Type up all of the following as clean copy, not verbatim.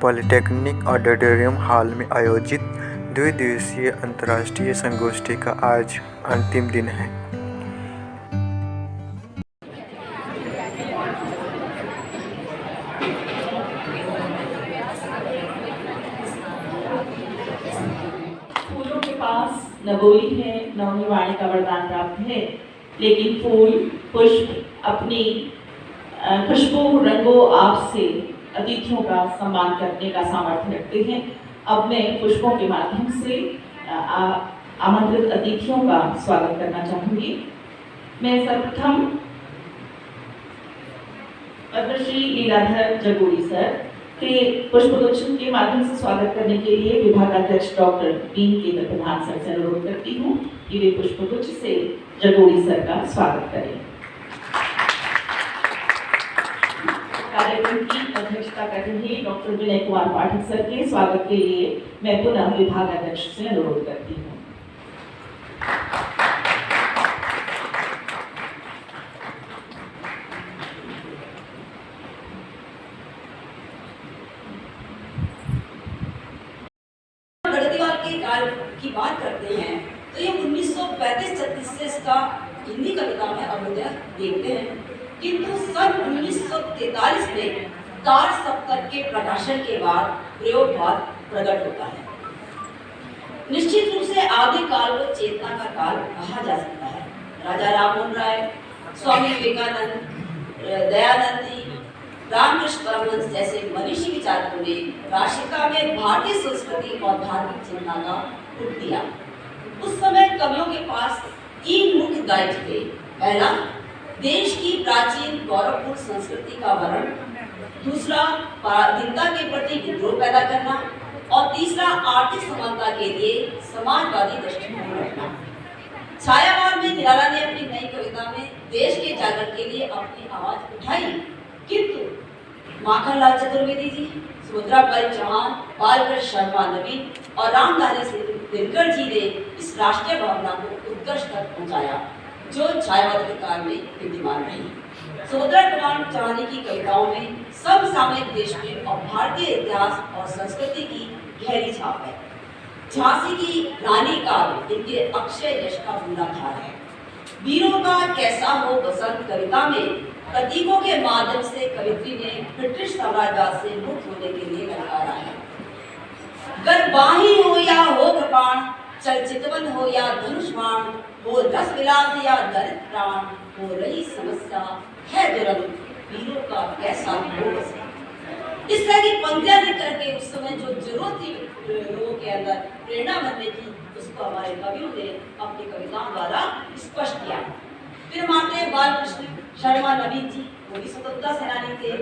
Polytechnic auditorium hall में आयोजित द्विदिवसीय अंतर्राष्ट्रीय संगोष्ठी का आज अंतिम दिन है। फूलों के पास न बोली है न उन्हें वाणी का वरदान प्राप्त है, लेकिन फूल पुष्प अपनी खुशबू रंगों आप से अतिथियों का सम्मान करने का सामर्थ्य रखते हैं। अब मैं पुष्पों के माध्यम से आमंत्रित अतिथियों का स्वागत करना चाहूंगी। मैं सर्वप्रथम पद्मश्री लीलाधर जगोड़ी सर के पुष्पगुच्छ के माध्यम से स्वागत करने के लिए विभागाध्यक्ष डॉक्टर बीन के प्रधान सर से अनुरोध करती हूँ कि वे पुष्पगुच्छ से जगोड़ी सर का स्वागत करें। कार्यक्रम की अध्यक्षता कर रहे डॉक्टर विनय कुमार पाठक सर के स्वागत के लिए मैं पुनः विभागाध्यक्ष से अनुरोध करती हूँ। गढ़तिवाल के कार्य की बात करते हैं तो ये 1935-36 से इसका हिंदी कविता में अभ्युदय देखते हैं, किंतु सन 1943 में कार सप्तक के प्रकाशन के बाद प्रयोगवाद प्रकट होता है। निश्चित रूप से आदि काल को चेतना का काल कहा जा सकता है। राजा राममोहन राय, स्वामी विवेकानंद, दयानंद जी, रामकृष्ण परमहंस जैसे मनीषी विचारकों ने राष्ट्रिका में भारतीय संस्कृति और धार्मिक चिंतन का रूप दिया। उस समय कवियों के पास 3 मुख्य दायित्व थे। पहला, देश की प्राचीन गौरवपूर्ण संस्कृति का वर्णन, दूसरा पराधीनता के प्रति विद्रोह पैदा करना और तीसरा आर्थिक समानता के लिए समाजवादी दृष्टिकोण रखना। छायावाद में निराला ने अपनी नई कविता में देश के जागरण के लिए अपनी आवाज उठाई, किंतु माखनलाल चतुर्वेदी जी, सुभद्राबाई चौहान, बालकृष्ण शर्मा नवीन और रामधारी सिंह दिनकर जी ने इस राष्ट्रीय भावना को उत्कर्ष तक पहुंचाया जो छायावाद के काल में विद्यमान रही। सुभद्राबाई चौहान की कविताओं में समसामयिक देश प्रेम और भारतीय इतिहास और संस्कृति की गहरी छाप है। झांसी की रानी काव्य इनके अक्षय यश का मूलाधार है। वीरों का कैसा हो बसंत कविता में प्रतीकों के माध्यम से कवित्री ने ब्रिटिश साम्राज्यवाद से मुक्त होने के लिए ललकारा है। गरबाही हो या हो कृपाण, चलचितवन हो या धनुष्मान, हो रस विलास या दरिद्र प्राण, हो रही समस्या है दुरंत, वीरों का कैसा हो बसंत। इस तरह की पंक्तियां लिख करके उस समय जो जरूरत थी लोगों के अंदर प्रेरणा बनने की, उसको हमारे कवियों ने अपनी कविताओं द्वारा स्पष्ट किया। फिर मानते हैं बालकृष्ण शर्मा नवीन जी, वो भी स्वतंत्रता सेनानी थे,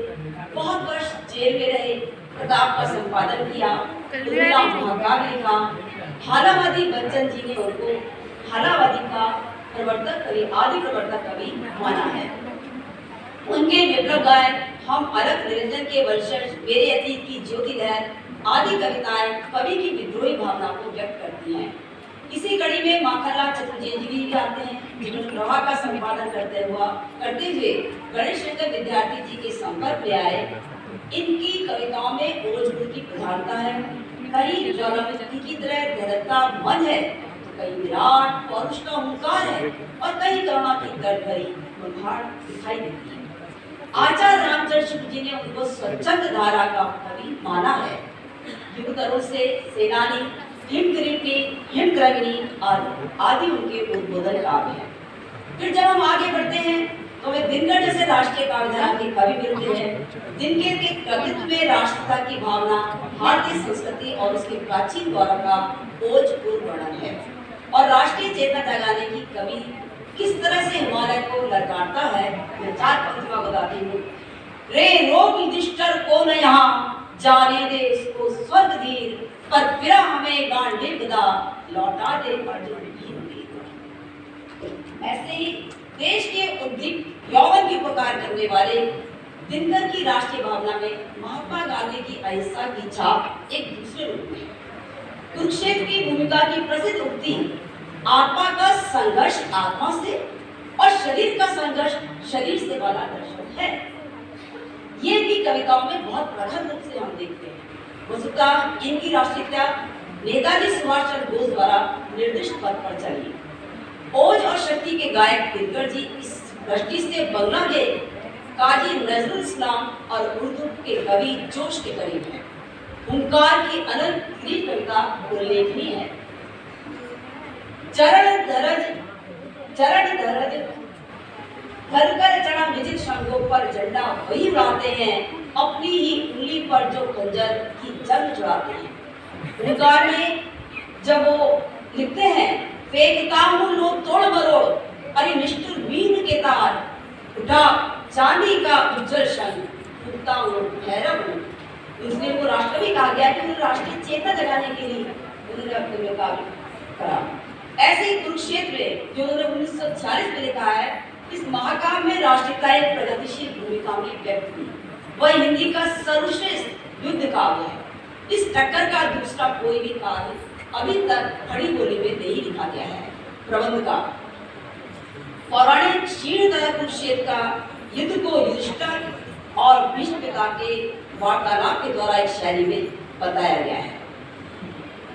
बहुत वर्ष जेल में रहे, प्रताप का संपादन किया, महाकाव्य लिखा। हालावादी बच्चन जी ने उनको हालावादी का प्रवर्तक कवि, आदि प्रवर्तक कवि माना है। उनके विप्लव गायन हम अलग निरंजन के वंशज, मेरे अतीत की ज्योति लहर आदि कविताएं कवि की विद्रोही भावना को व्यक्त करती हैं। इसी कड़ी में माखनलाल चतुर्वेदी जी भी आते हैं, जिन्होंने प्रवाह का संपादन करते हुए गणेश शंकर विद्यार्थी जी के संपर्क में आए। इनकी कविताओं में ओजगुण की प्रधानता है, कहीं ज्वालामुखी की तरह दृढ़ता मन है, तो कहीं विराट पौरुष का हुंकार है और कहीं करुणा की दर्द भरी मुहार दिखाई देती है। आचार्य रामचंद्र शुक्ल जी ने उनको स्वच्छंद धारा का कवि माना है। युग तरुण से सेनानी, हिमग्रीवी आदि उनके उद्बोधन काव्य हैं। फिर जब हम आगे बढ़ते हैं तो हमें दिनकर जैसे राष्ट्रीय काव्यधारा के कवि मिलते हैं। दिनकर के कृतित्व में राष्ट्रता की भावना, भारतीय संस्कृति और उसके प्राचीन गौरव का ओजपूर्ण वर्णन है और राष्ट्रीय चेतना जगाने की कवि किस तरह से हिमालय को ललकारता है, मैं 4 पंक्तियां बताती हूँ। रे रोग युधिष्ठिर को न यहाँ, जाने दे इसको स्वर्ग धीर, पर फिर हमें गांडीव गदा, लौटा दे अर्जुन वीर वीर। ऐसे ही देश के उद्दीप यौवन की उपकार करने वाले दिनकर की राष्ट्रीय भावना में महात्मा गांधी की अहिंसा की छाप एक दूसरे रूप में। कुरुक्षेत्र की भूमिका की प्रसिद्ध उक्ति, आत्मा का संघर्ष आत्मा से और शरीर का संघर्ष शरीर से वाला दर्शन है, ये भी कविताओं में बहुत प्रखर रूप से हम देखते हैं। वस्तुतः इनकी राष्ट्रीयता नेताजी सुभाष चंद्र बोस द्वारा निर्दिष्ट पद पर चली। ओज और शक्ति के गायक दिनकर जी इस दृष्टि से बंगला के काजी नजरुल इस्लाम और उर्दू के कवि जोश के करीब हैं। हुंकार की अनंत गीत कविता उल्लेखनीय है। चरण धरज घर कर चढ़ा विजित शंखों पर झंडा वही उड़ाते हैं, अपनी ही उंगली पर जो खंजर की जंग चढ़ाते हैं। हुंकार में जब वो लिखते हैं, फेंकता हूँ लो तोड़ मरोड़, अरे निष्ठुर वीर के तार, उठा चांदी का उज्जवल शंख, फूंकता हूँ भैरव हूँ। इसलिए वो राष्ट्र भी कहा गया कि उन्होंने राष्ट्रीय चेतना जगाने के लिए उन्होंने अपने में कार्य करा। ऐसे ही कुरुक्षेत्र में जो उन्होंने 1946 में लिखा है, इस महाकाव्य में राष्ट्रीयता एक प्रगतिशील भूमिका में व्यक्त हुई। वह हिंदी का सर्वश्रेष्ठ युद्ध काव्य है। इस टक्कर का दूसरा कोई भी काव्य अभी तक खड़ी बोली में नहीं लिखा गया है। प्रबंध का पौराणिक शीर्षदल कुरुक्षेत्र का युद्ध को युधिष्ठिर और भीष्म पिता के वार्तालाप के द्वारा एक शैली में बताया गया है।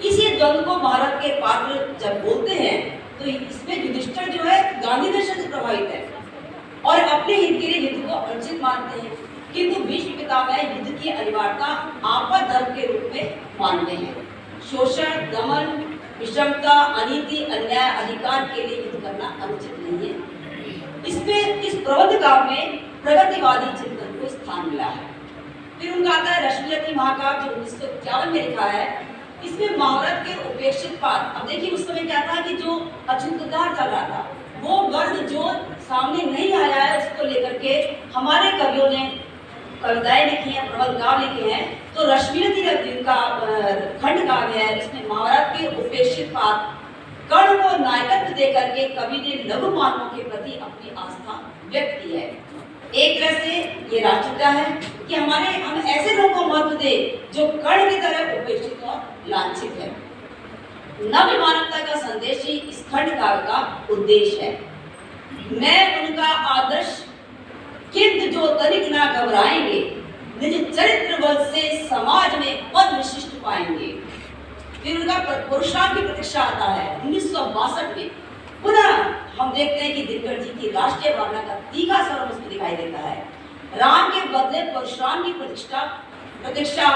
इसी द्वंद्व को महाभारत के पात्र जब बोलते हैं तो इसमें युधिष्ठिर जो है गांधी दर्शन से प्रभावित है और अपने हित के लिए युद्ध को अनुचित मानते हैं, किंतु भीष्म पितामह युद्ध की अनिवार्यता आपद धर्म के रूप में मानते हैं। शोषण, दमन, विषमता, अनीति, अन्याय, अधिकार के लिए युद्ध करना अनुचित नहीं है। इसमें इस प्रबंध काव्य में प्रगतिवादी चिंतन को स्थान मिला है। फिर उनका आता है रश्मियति महाकाव्य जो 1951 में लिखा है। इसमें महाभारत के उपेक्षित पात्र, अब देखिए उस समय क्या था कि जो अछूतदार चल रहा था, वो वर्ग जो सामने नहीं आया है उसको लेकर के हमारे कवियों ने कविताएं लिखी हैं, प्रबंध काव्य लिखे हैं। तो रश्मियति का खंड काव्य है, इसमें महाभारत के उपेक्षित पात्र कर्ण को नायकत्व देकर के कवि ने लघु मानवों के प्रति अपनी आस्था व्यक्त की है। एक तरह से ये राष्ट्रीयता है कि हम ऐसे लोगों को महत्व दे जो कर्ण की तरह उपेक्षित और लांछित है। नव मानवता का संदेश ही इस खंड काव्य का उद्देश्य है। मैं उनका आदर्श किंतु जो तनिक ना घबराएंगे, निज चरित्र बल से समाज में पद विशिष्ट पाएंगे। फिर उनका पुरुषार्थ की प्रतीक्षा आता है 1962 में। पुनः हम देखते हैं कि दिनकर जी की राष्ट्रीय भावना का तीखा स्वर उसमें दिखाई देता है। राम के बदले परशुराम की प्रतीक्षा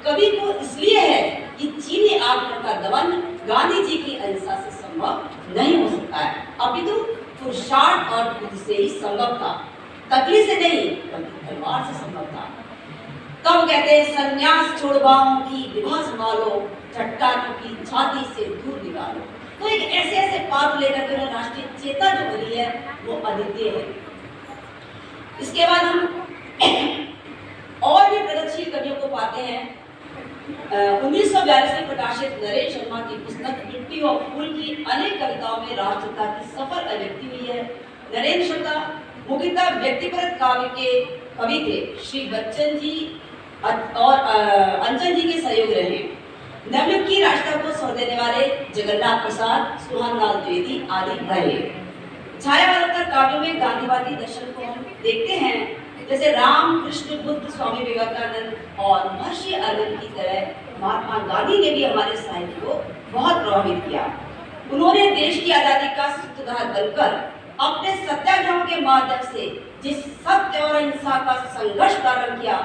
कवि को इसलिए है कि चीनी आक्रमण का दमन गांधी जी की अहिंसा से संभव नहीं हो सकता है, अपितु पुरुषार्थ और बुद्धि से ही संभव था, तकली से नहीं बल्कि तलवार से संभव था। तब कहते हैं संन्यास छोड़ बाहों की विवाह संभालो, चट्टानों की छाती से दूर निकालो। तो एक ऐसे पात्र लेकर के राष्ट्रीय चेतना जो बनी है वो अद्वितीय है। इसके बाद हम और भी प्रगतिशील कवियों को पाते हैं। 1942 में प्रकाशित नरेंद्र शर्मा की पुस्तक मिट्टी और फूल की अनेक कविताओं में राष्ट्रीयता की सफल अभिव्यक्ति हुई है। नरेंद्र शर्मा मुख्यतः व्यक्तिपरक काव्य के कवि थे। श्री बच्चन जी और अंचल जी के सहयोग रहे। नवयुग की राष्ट्रता को स्वर देने वाले जगन्नाथ प्रसाद, सुहानलाल द्विवेदी आदि रहे। छायावादी काव्यों में गांधीवादी दर्शन को हम देखते हैं, जैसे राम, कृष्ण, बुद्ध, स्वामी विवेकानंद और महर्षि अरविंद की तरह महात्मा गांधी ने भी हमारे साहित्य को बहुत प्रभावित किया। उन्होंने देश की आजादी का सूत्रधार बनकर अपने सत्याग्रहों के माध्यम से जिस सत्य और अहिंसा का संघर्ष प्रारंभ किया,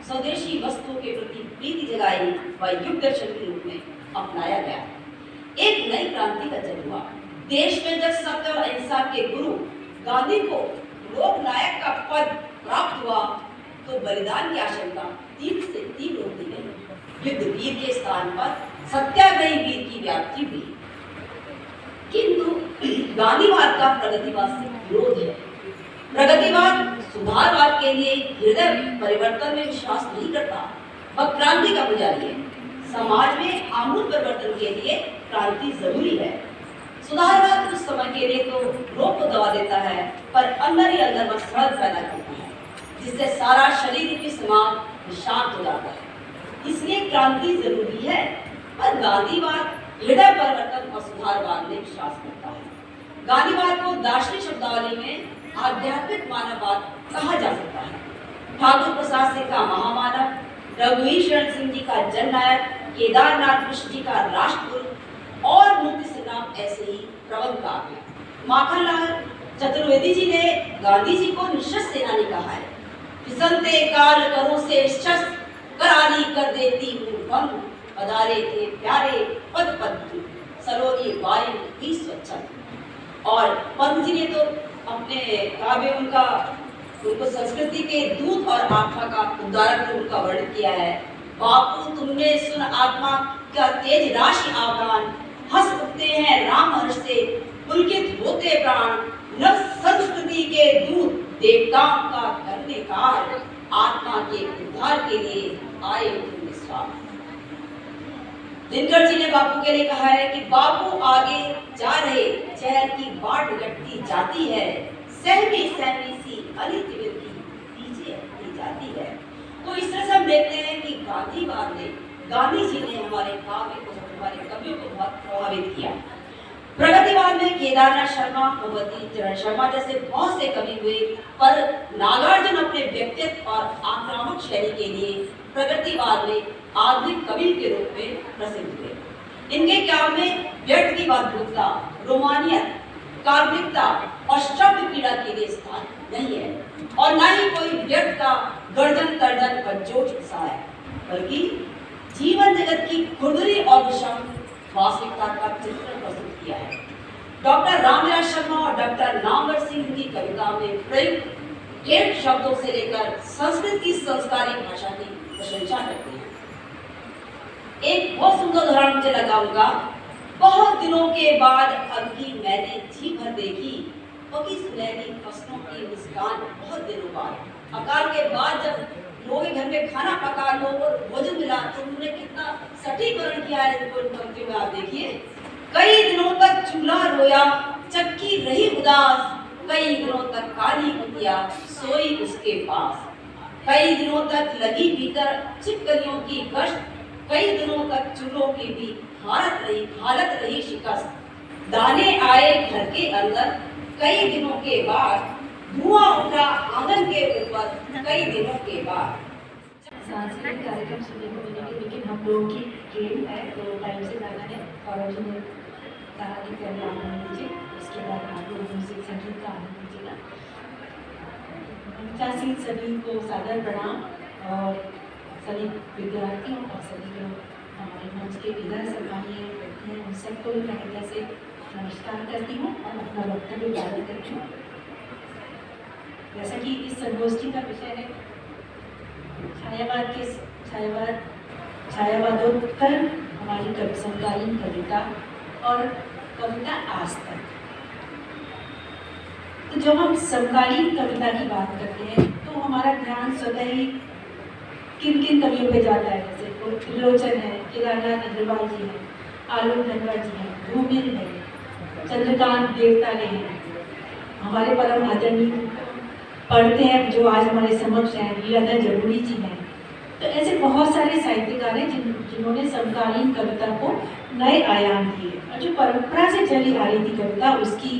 स्वदेशी वस्तुओं के प्रति प्रीति जगाई, वह युग दर्शन के रूप में अपनाया गया। एक नई क्रांति का जन्म हुआ। देश में जब सत्य और अहिंसा के गुरु गांधी को लोकनायक का पद प्राप्त हुआ तो बलिदान की आशंका तीव्र से तीव्र होती गई। युद्ध वीर के स्थान पर सत्याग्रही वीर की व्याप्ति हुई। किंतु गांधीवाद का प्रगतिवाद से विरोध है। प्रगतिवाद सुधारवाद के लिए हृदय परिवर्तन में विश्वास नहीं करता, वह क्रांति का पुजारी है। समाज में आमूल परिवर्तन के लिए क्रांति जरूरी है। सुधारवाद कुछ समय के लिए तो रोग को दबा देता है, पर अंदर ही अंदर वह सड़क पैदा करता है, जिससे सारा शरीर की समाज शांत हो जाता है। इसलिए क्रांति जरूरी है, पर गांधीवाद हृदय परिवर्तन और सुधारवाद में विश्वास करता है। गांधीवाद को दार्शनिक शब्दावली में आध्यात्मिक मानववाद कहा जा सकता है। ठाकुर प्रसाद सिंह का महामानव, रघुवीर सिंह जी का जननायक, केदारनाथ मिश्र जी का राष्ट्रगुरु और मूर्ति से नाम ऐसे ही प्रबंध काव्य। माखनलाल चतुर्वेदी जी ने गांधी जी को निश्चय सेनानी कहा है। फिसलते काल करों से शस्त्र करारी कर देती हूँ भंग, पधारे थे प्यारे पद पद सरोगी वायु भी स्वच्छंद। और पंत जी ने तो अपने काव्य उनको संस्कृति के दूत और आत्मा का उदाहरण उनका वर्णन किया है। बापू तुमने सुन आत्मा का तेज राशि आभ्रान, हंस उठते हैं राम हर्ष से पुलकित होते प्राण, नव संस्कृति के दूत देवताओं का करने कार, आत्मा के उद्धार के लिए आए तुम निस्वार्थ। दिनकर जी ने बापू के लिए कहा है कि बापू आगे जा रहे, शहर की बाट घटती जाती है, सहमी सहमी सी अली तिमिर की पीछे हटती जाती है। तो इस तरह से हम देखते हैं कि गांधी जी ने हमारे काव्य को, हमारे कवियों को बहुत प्रभावित किया। प्रगतिवाद में केदारनाथ शर्मा, भगवती चरण शर्मा जैसे बहुत से कवि हुए, पर नागार्जुन अपने व्यक्तित्व और आक्रामक शैली के लिए प्रगतिवाद में आधुनिक कवि के रूप में प्रसिद्ध हुए। इनके काव्य में व्यर्थ की बाध्यता, रोमानियत, काल्पनिकता और शब्द पीड़ा के लिए स्थान नहीं है, और न ही कोई व्यर्थ का गर्जन तर्जन पर जोश सा है, बल्कि जीवन जगत की खुरदरी और विषम वास्तविकता का चित्रण प्रस्तुत किया है। डॉक्टर रामविलास शर्मा और डॉक्टर नामवर सिंह की कविता में प्रयुक्त ठेठ शब्दों से लेकर संस्कृत की संस्कारी भाषा की प्रशंसा करते हैं। एक बहुत सुंदर उदाहरण मुझे लगा उनका, बहुत दिनों के बाद अब की मैंने जी भर देखी, पकी सुनहरी फसलों की मुस्कान बहुत दिनों बाद। अकाल के बाद जब लोगों के घर में खाना पका, लोगों को भोजन मिला, तो उन्होंने कितना सटीक वर्णन किया है इनको इन पंक्तियों में। आप देखिए, कई दिनों तक चूल्हा रोया, चक्की रही उदास, कई दिनों तक काली कुतिया सोई उसके पास, कई दिनों तक लगी भीतर छिपकलियों की गश्त, कई दिनों तक चूल्हों की भी हालत रही शिकस्त, दाने आए घर के अंदर कई दिनों के बाद, धुआं उठा आंगन के ऊपर कई दिनों के बाद। सांस्कृतिक कार्यक्रम सुनने को मिलेंगे, लेकिन हम लोगों की ट्रेन है तो टाइम से जाना है। और जी ने कहा कि पहले आनंद लीजिए, उसके बाद आप लोग म्यूजिक संगीत का आनंद लीजिएगा। सभी को सादर प्रणाम, और सभी विद्यार्थियों और सभी लोग हमारे मंच के इधर सम्मानीय व्यक्ति हैं, उन सबको मैं हृदय से नमस्कार करती हूँ और अपना वक्तव्य जारी करती हूँ। जैसा कि इस संगोष्ठी का विषय है छायावादोत्तर हमारी समकालीन कविता और कविता आज तक। तो जब हम समकालीन कविता की बात करते हैं तो हमारा ध्यान स्वतः ही किन किन कवियों पे जाता है। जैसे त्रिलोचन है, केदारनाथ अग्रवाल जी हैं, आलोक धनखड़ जी हैं, धूमिल है, चंद्रकांत देवताले हैं, हमारे परम आदरणीय पढ़ते हैं जो आज हमारे समक्ष हैं, लीलाधर जरूरी जी हैं। तो ऐसे बहुत सारे साहित्यकार हैं जिन्होंने समकालीन कविता को नए आयाम दिए, और जो परंपरा से चली आ रही थी कविता, उसकी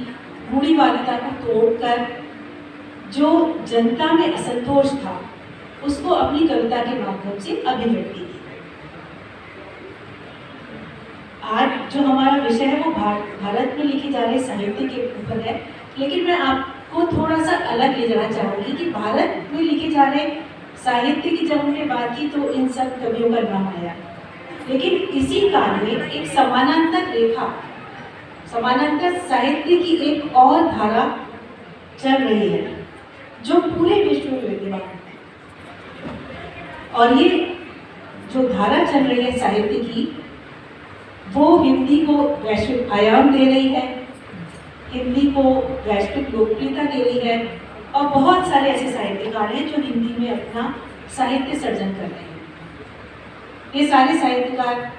रूढ़िवादिता को तोड़कर जो जनता में असंतोष था उसको अपनी कविता के माध्यम से अभिव्यक्ति दी। आज जो हमारा विषय है वो भारत में लिखी जा रही साहित्य के ऊपर है, लेकिन मैं आपको थोड़ा सा अलग ले जाना चाहूँगी कि भारत में लिखे जा रहे साहित्य की जब हमने बात की तो इन सब कवियों का नाम आया, लेकिन इसी काल में एक समानांतर रेखा, समानांतर साहित्य की एक और धारा चल रही है जो पूरे विश्व में विद्यमान है। और ये जो धारा चल रही है साहित्य की, वो हिंदी को वैश्विक आयाम दे रही है, हिंदी को वैश्विक लोकप्रियता दे रही है, और बहुत सारे ऐसे साहित्यकार हैं जो हिंदी में अपना साहित्य सर्जन कर रहे हैं। ये सारे साहित्यकार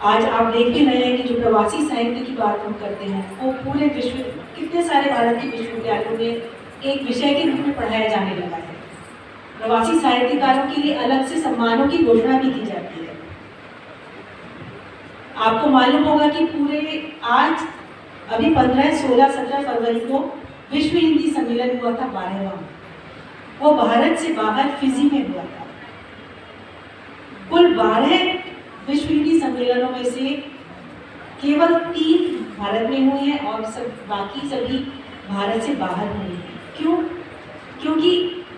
आज आप देख ही रहे हैं कि जो प्रवासी साहित्य की बात हम करते हैं वो पूरे विश्व, कितने सारे भारत के विश्वविद्यालयों में एक विषय के रूप में पढ़ाया जाने लगा है। प्रवासी साहित्यकारों के लिए अलग से सम्मानों की घोषणा भी की जाती है। आपको मालूम होगा कि पूरे आज अभी 15, 16, 17 फरवरी को विश्व हिंदी सम्मेलन हुआ था 12वां, वो भारत से बाहर फिजी में हुआ था। कुल 12 विश्व हिंदी सम्मेलनों में से केवल 3 भारत में हुए हैं और बाकी सभी भारत से बाहर हुए हैं। क्यों? क्योंकि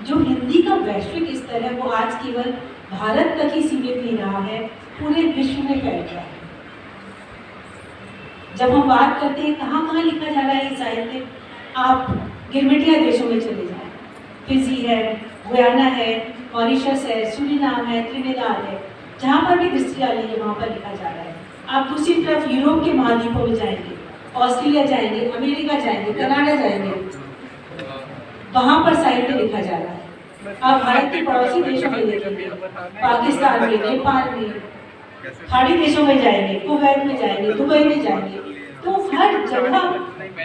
जो हिंदी का वैश्विक स्तर है वो आज केवल भारत तक ही सीमित नहीं रहा है, पूरे विश्व में फैल गया है। जब हम बात करते हैं कहाँ कहाँ लिखा जा रहा है ये साहित्य, आप गिरमिटिया देशों में चले जाएं, फिजी है, गुयाना है, मॉरिशस है, सूरीनाम है, त्रिनिदाद है, जहाँ पर भी दृष्टि डालेंगे वहाँ पर लिखा जा रहा है। आप दूसरी तरफ यूरोप के महाद्वीपों में जाएंगे, ऑस्ट्रेलिया जाएंगे, अमेरिका जाएंगे, कनाडा जाएंगे, वहाँ पर साहित्य लिखा जा रहा है। आप भारत के पड़ोसी देशों में देखेंगे, पाकिस्तान में, नेपाल में, खाड़ी देशों में जाएंगे, कुवैत में जाएंगे, दुबई में जाएंगे, तो हर जगह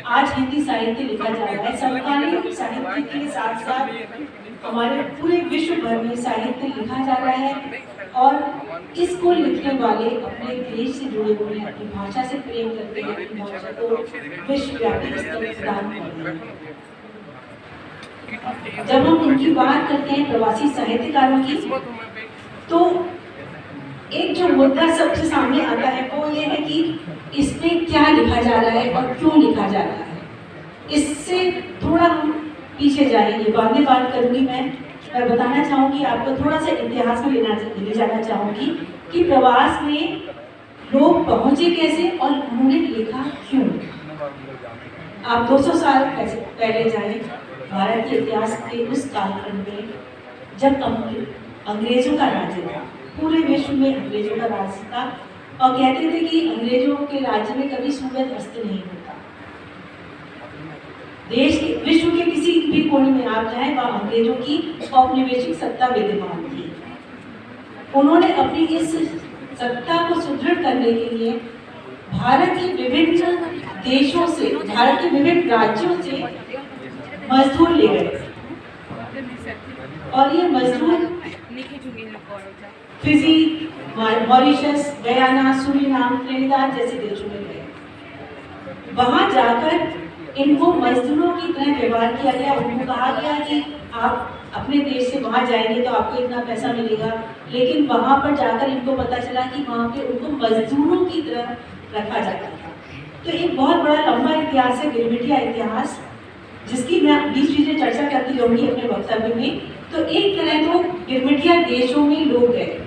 आज हिंदी साहित्य लिखा जा रहा है। समकालीन साहित्य के साथ साथ हमारे पूरे विश्व भर में साहित्य लिखा जा रहा है और इसको लिखने वाले अपने देश से जुड़े हुए हैं, अपनी भाषा से प्रेम करते हैं, अपनी भाषा को विश्वव्यापी स्तर पर प्रदान करते हैं। जब हम इनकी बात करते हैं प्रवासी साहित्यकारों की, तो एक जो मुद्दा सबसे सामने आता है वो ये है कि इसमें क्या लिखा जा रहा है और क्यों लिखा जा रहा है। इससे थोड़ा हम पीछे जाएंगे, बाद में बात करूंगी। मैं बताना चाहूँगी, आपको थोड़ा सा इतिहास में ले जाना चाहूँगी कि प्रवास में लोग पहुँचे कैसे और उन्होंने लिखा क्यों। आप 200 साल पहले जाएं भारत के इतिहास के उस कालखंड में जब अंग्रेजों का राज्य था, पूरे विश्व में अंग्रेजों का राज्य था और कहते थे कि अंग्रेजों के राज्य में कभी सूरज अस्त नहीं होता। देश के विश्व के किसी भी कोने में आप जाएं, वहाँ अंग्रेजों की औपनिवेशिक सत्ता विद्यमान थी। उन्होंने अपनी इस सत्ता को सुदृढ़ करने के लिए भारत के विभिन्न देशों से, भारत के विभिन्न राज्यों से मजदूर ले गए और ये मजदूर Fiji, Mauritius, Guyana, Suriname, Trinidad जैसे देशों में गए। वहां जाकर इनको मजदूरों की तरह व्यवहार किया गया। उनको कहा गया कि आप अपने देश से वहां जाएंगे तो आपको इतना पैसा मिलेगा, लेकिन वहां पर जाकर इनको पता चला कि वहां पे उनको मजदूरों की तरह रखा जाता था। तो एक बहुत बड़ा लंबा इतिहास है गिरमिटिया इतिहास, जिसकी मैं बीच बीच में चर्चा करती रहूंगी अपने वक्तव्य में। तो एक तरह तो गिरमिटिया देशों में लोग गए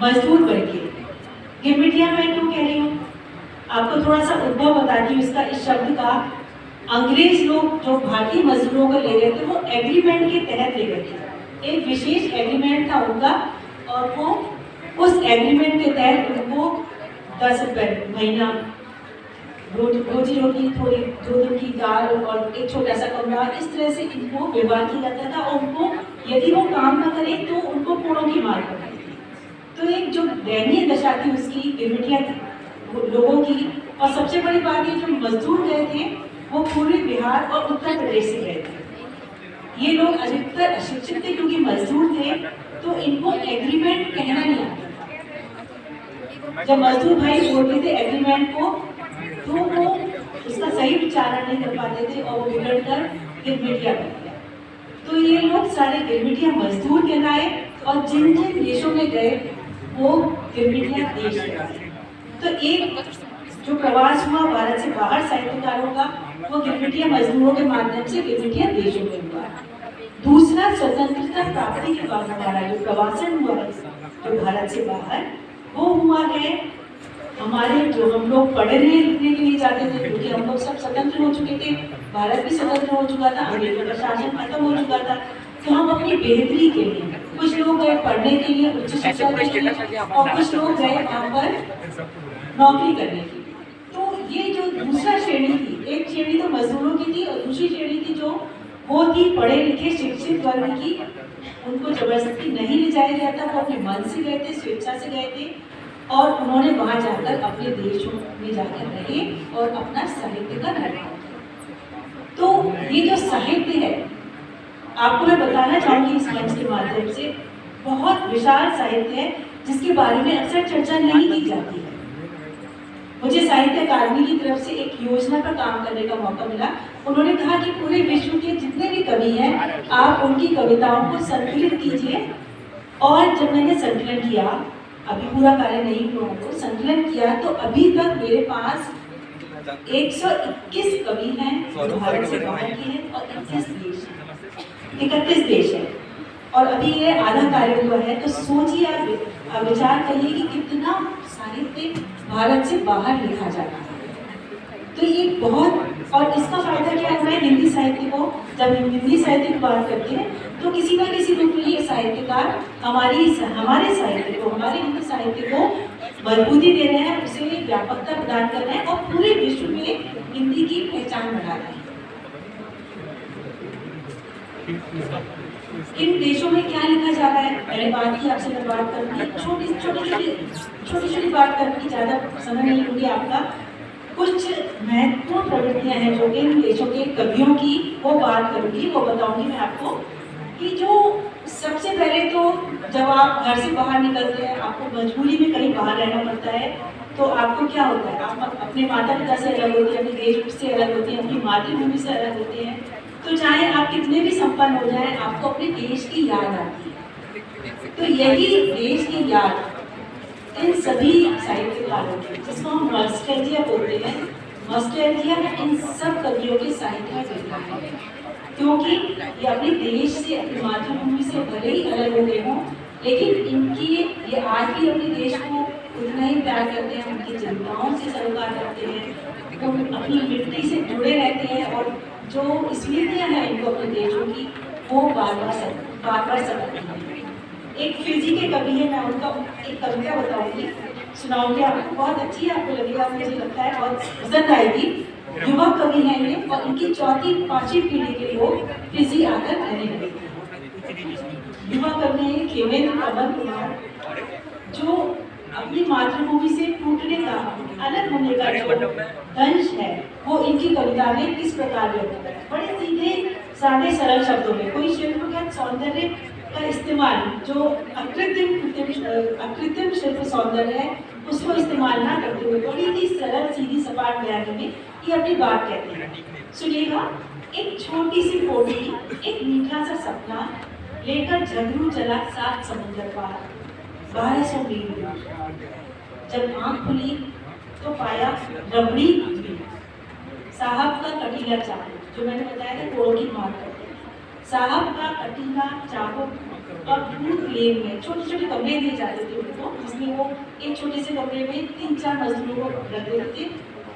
मजदूर बन के। गिरमिटिया मैं क्यों कह रही हूँ, आपको थोड़ा सा उद्भव बताती हूँ इसका, इस शब्द का। अंग्रेज लोग जो भारतीय मजदूरों को ले गए थे वो एग्रीमेंट के तहत ले गए थे। एक विशेष एग्रीमेंट था उनका और वो उस एग्रीमेंट के तहत उनको 10 रुपये महीना रोजी रोटी, थोड़ी 2 दिन की दाल और एक छोटा सा कमरा, इस तरह से इनको व्यवहार किया जाता था। और उनको यदि वो काम न करें तो उनको कोड़ों की मार पड़ती थी। तो एक जो दयनीय दशा थी उसकी गिरमिटिया लोगों की। और सबसे बड़ी बात ये, जो मजदूर गए थे वो पूरे बिहार और उत्तर प्रदेश से गए थे। ये लोग अधिकतर अशिक्षित थे क्योंकि मजदूर थे, तो इनको एग्रीमेंट कहना नहीं आता था। जब मजदूर भाई बोलते थे एग्रीमेंट को, तो वो उसका सही उच्चारण नहीं कर पाते थे और वो बिगड़ कर गिरमिटिया बन गया। तो ये लोग सारे गिरमिटिया मजदूर कहलाए और जिन जिन देशों में गए वो गिरमिटिया देश कहलाए। तो एक जो प्रवास हुआ भारत से बाहर साहित्यकारों का, वो गिरमिटिया मजदूरों के माध्यम से गिरमिटिया देशों में हुआ। दूसरा, स्वतंत्रता प्राप्ति के बाद हमारा जो प्रवासन हुआ है जो भारत से बाहर, वो हुआ है हमारे जो हम लोग पढ़ने लिखने के लिए जाते थे, क्योंकि हम लोग सब स्वतंत्र हो चुके थे, भारत भी स्वतंत्र हो चुका था, अंग्रेजों का शासन खत्म हो चुका था। तो हम अपनी बेहतरी के लिए, कुछ लोग गए पढ़ने के लिए, उच्च शिक्षा के लिए, और कुछ लोग गए वहाँ पर नौकरी करने के लिए। तो ये जो दूसरा श्रेणी थी, एक श्रेणी तो मजदूरों की थी और दूसरी श्रेणी थी जो वो थी पढ़े लिखे शिक्षित वर्ग की। उनको जबरदस्ती नहीं ले जाया गया था, वो अपने मन से गए थे, स्वेच्छा से गए थे और उन्होंने वहाँ जाकर अपने देशों में जाकर रहे और अपना साहित्य का निर्माण किया। तो ये जो साहित्य है, आपको मैं बताना चाहूँगी इस मंच के माध्यम से, बहुत विशाल साहित्य है जिसके बारे में अक्सर चर्चा नहीं की जाती है। मुझे साहित्य अकादमी की तरफ से एक योजना पर काम करने का मौका मिला। उन्होंने कहा कि पूरे विश्व के जितने भी कवि हैं, आप उनकी कविताओं को संकलित कीजिए और जब मैंने संकलन किया, अभी पूरा कार्य नहीं हुआ तो संकलन किया, तो अभी तक मेरे पास 121 कवि हैं जो भारत से बाहर के हैं और 31 देश है, और अभी ये आधा कार्य हुआ है। तो सोचिए आप, विचार करिए कि कितना साहित्य भारत से बाहर लिखा जाता है। तो ये बहुत, और इसका फायदा क्या है, मैं हिंदी साहित्य को, जब हिंदी साहित्य की बात करते हैं तो किसी ना किसी रूप में ये साहित्यकार हमारे साहित्य को, हमारे हिंदी साहित्य को मजबूती दे रहे हैं, उसे व्यापकता प्रदान कर रहे हैं और पूरे विश्व में हिंदी की पहचान बढ़ा रहे हैं। इन देशों में क्या लिखा जा रहा है, मैंने बात की, आपसे मैं बात करूंगी, छोटी बात करने की, ज़्यादा समय नहीं लूंगी आपका। कुछ महत्वपूर्ण प्रवृत्तियां हैं जो इन देशों के कवियों की, वो बात करूंगी, वो बताऊंगी मैं आपको कि जो सबसे पहले तो जब आप घर से बाहर निकलते हैं, आपको मजबूरी में कहीं बाहर रहना पड़ता है, तो आपको क्या होता है, आप अपने माता पिता से अलग होते हैं, अपने देश से अलग होते हैं, अपनी मातृभूमि से अलग होते हैं। तो चाहे आप कितने भी संपन्न हो जाएं, आपको अपने देश की याद आती है। तो यही देश की याद इन सभी साहित्यकारों की, जिसको हम नॉस्टैल्जिया बोलते हैं, नॉस्टैल्जिया इन सब कवियों के साहित्य में जुड़ता है, क्योंकि ये अपने देश से, अपनी मातृभूमि से भले ही अलग हो गए हों, लेकिन इनकी ये आज भी अपने देश को उतना ही प्यार करते हैं, उनकी जनताओं से सरोकार करते हैं, वो अपनी मिट्टी से जुड़े रहते हैं, और जो स्मृतियाँ हैं इनको अपने देशों की, वो बार बार समझती हैं। एक फिजी के कवि है, मैं उनका एक कविता बताऊंगी, सुनाऊंगी आपको, बहुत अच्छी है, आपको लगेगा, मुझे लगता है बहुत पसंद आएगी। युवा कवि हैं ये, और इनकी 4वीं-5वीं पीढ़ी के लोग फिजी आकर रहने लगे थे। युवा कवि हैं खेमेंद्र अमन कुमार, जो अपनी मातृभूमि से टूटने का, अलग होने का जो दंश है, वो इनकी कविता में किस प्रकार व्यक्त है, बड़े सीधे सादे सरल शब्दों में। कोई शिल्पगत सौंदर्य का इस्तेमाल, जो अकृत्रिम शिल्प सौंदर्य है, उसको इस्तेमाल ना करते हुए बड़ी ही सरल सीधी सपाट बयानी में ये अपनी बात कहते हैं। सुनिएगा, एक छोटी सी पोटली, एक मीठा सा सपना लेकर झगड़ू चला 7 समुद्र पार, 1200 मील दूर। जब आंख खुली तो पाया रबड़ी पृथ्वी, साहब का कटीला चाबुक, जो मैंने बताया था कोड़ों की मार करते हैं, साहब का कटीला चाबुक, और दूर लेन में छोटे छोटे कमरे दिए जाते थे उनको, जिसमें वो एक छोटे से कमरे में 3-4 मजदूरों को रख देते थे,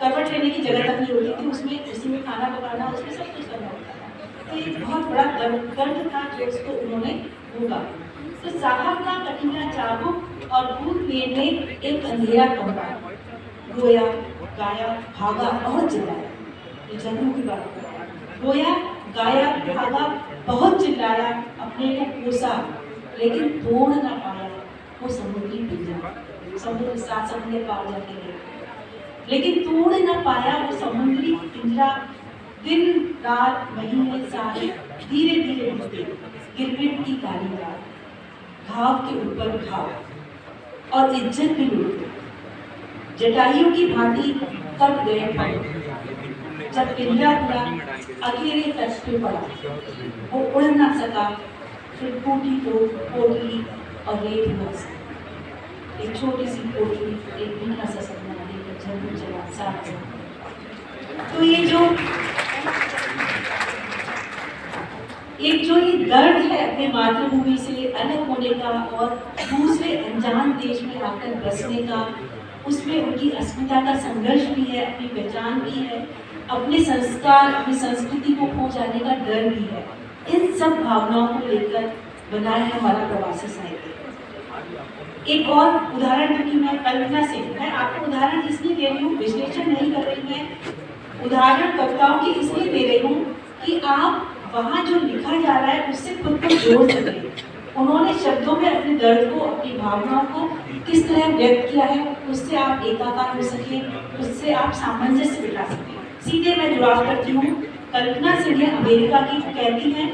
करवट लेने की जगह तक नहीं होती थी, उसमें उसी में खाना पकाना, उसमें सब कुछ करना होता था। तो एक बहुत बड़ा दर्द था जो उसको उन्होंने भोगा। तो साहब का कटीला चाबुक और दूर लेन में एक अंधेरा कमरा, रोया, गाया, भागा, बहुत चिल्लाया, ये जन्मों की बात है, रोया, गाया, भागा, बहुत चिल्लाया, अपने को कोसा, लेकिन तोड़ ना पाया वो समुद्री पिंजरा, समुद्र 7 समुद्र पार जाके गए, लेकिन तोड़ ना पाया वो समुद्री पिंजरा। दिन रात महीने साल धीरे धीरे बीते, गिरगिट की काली रात, घाव के ऊपर घाव और इज्जत भी लूट गई, जटाइयों की भांति कट गए पल। जब पिंजरा पूरा अकेले तट पे पड़ा, वो उड़ ना सका, फिर टूटी पोटली और रेत बरसा, एक छोटी सी पोटली, एक मीठा सा सपना लेकर झगड़ू चला 7 समुद्र। तो ये जो ये दर्द है अपने मातृभूमि से अलग होने का और दूसरे अनजान देश में आकर बसने का, उसमें उनकी अस्मिता का संघर्ष भी है, अपनी पहचान भी है, अपने संस्कार, अपनी संस्कृति को खो जाने का डर भी है। इन सब भावनाओं को लेकर बना है हमारा प्रवासी साहित्य। एक और उदाहरण दूंगी मैं कल्पना से, मैं आपको उदाहरण इसलिए दे रही हूँ, विश्लेषण नहीं कर रही मैं, उदाहरण कविताओं की इसलिए दे रही हूँ कि आप वहाँ जो लिखा जा रहा है उससे खुद को जोड़ सकें। उन्होंने शब्दों में अपने दर्द को, अपनी भावनाओं को किस तरह व्यक्त किया है, उससे आप एकाकार हो सके, उससे आप सामंजस्य बिठा सकें। सीधे मैं जुड़ाव करती हूँ, कल्पना सिंह अमेरिका की कहती हैं,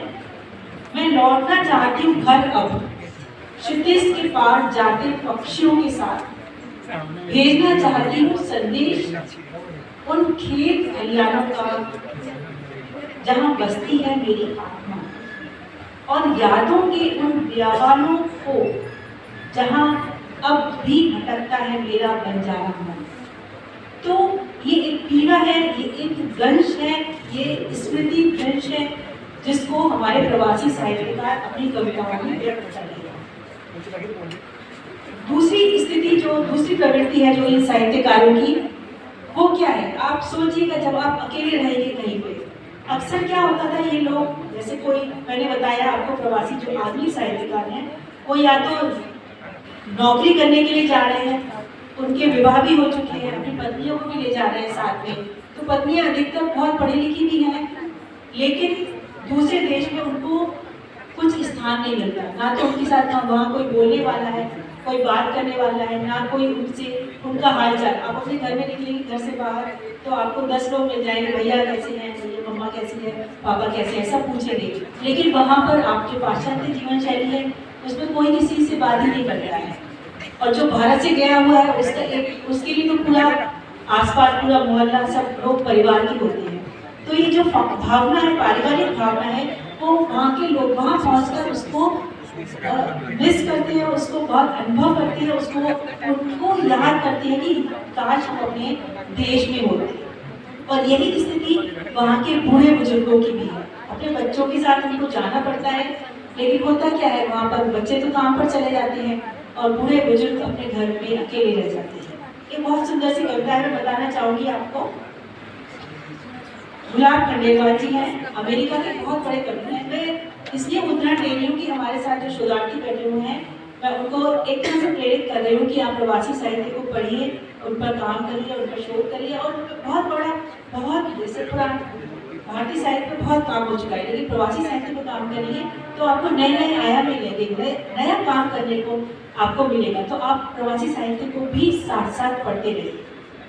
मैं लौटना चाहती हूँ घर अब, क्षितिज के पार जाते पक्षियों के साथ, भेजना चाहती हूँ संदेश उन खेत खलियानों का जहाँ बसती है मेरी आत्मा, और यादों के उन बियाबानों को जहाँ अब भी भटकता है मेरा बंजारा मन। तो ये एक पीड़ा है, ये एक गंश है, ये स्मृति भ्रंश है जिसको हमारे प्रवासी साहित्यकार अपनी कविताओं में व्यक्त करेंगे। दूसरी प्रवृत्ति है जो इन साहित्यकारों की, वो क्या है? आप सोचिएगा, जब आप अकेले रहेंगे कहीं पे, अक्सर क्या होता था, ये लोग जैसे कोई, मैंने बताया आपको, प्रवासी जो आदमी साहित्यकार हैं वो या तो नौकरी करने के लिए जा रहे हैं, उनके विवाह भी हो चुके हैं, अपनी पत्नियों को भी ले जा रहे हैं साथ में। तो पत्नियां अधिकतर बहुत पढ़ी लिखी भी हैं, लेकिन दूसरे देश में उनको कुछ स्थान नहीं मिलता, ना तो उनके साथ ना वहाँ कोई बोलने वाला है, कोई बात करने वाला है, ना कोई उनसे उनका हाल चाल। आप अपने घर में निकलेंगे घर से बाहर तो आपको 10 लोग मिल जाएंगे, भैया कैसे हैं, भैया मम्मा कैसी है, पापा कैसे हैं, सब पूछेंगे। लेकिन वहाँ पर आप जो पाश्चात्य जीवन शैली है उसमें कोई किसी से बात ही नहीं करता है। और जो भारत से गया हुआ है उसके लिए तो पूरा आसपास पूरा मोहल्ला सब लोग परिवार के होते हैं। तो ये जो भावना है, पारिवारिक भावना है, वो वहाँ के लोग वहाँ पहुँचकर उसको मिस करते हैं, उसको बहुत अनुभव करते हैं, उनको याद करते हैं कि काश वो अपने देश में होते। और यही स्थिति वहाँ के बूढ़े बुजुर्गों की भी है। अपने बच्चों के साथ उनको जाना पड़ता है, लेकिन होता क्या है, वहाँ पर बच्चे तो काम पर चले जाते हैं और बूढ़े बुजुर्ग अपने घर में अकेले रह जाते हैं। ये बहुत सुंदर सी कविता है, मैं बताना चाहूँगी आपको। गुलाब खंडेलवाल जी हैं, अमेरिका के बहुत बड़े कवि हैं। मैं इसलिए उदाहरण दे रही हूँ कि हमारे साथ जो शोधार्थी बैठे हुए हैं, मैं उनको एक तरह से प्रेरित कर रही हूँ कि आप प्रवासी साहित्य को पढ़िए, उन पर काम करिए, उन पर शोध करिए। और बहुत जैसे पुराना भारतीय साहित्य पर बहुत काम हो चुका है, लेकिन प्रवासी साहित्य पर काम करिए तो आपको नए नए आयाम मिलेंगे, नया काम करने को आपको मिलेगा। तो आप प्रवासी साहित्य को भी साथ साथ पढ़ते रहिए।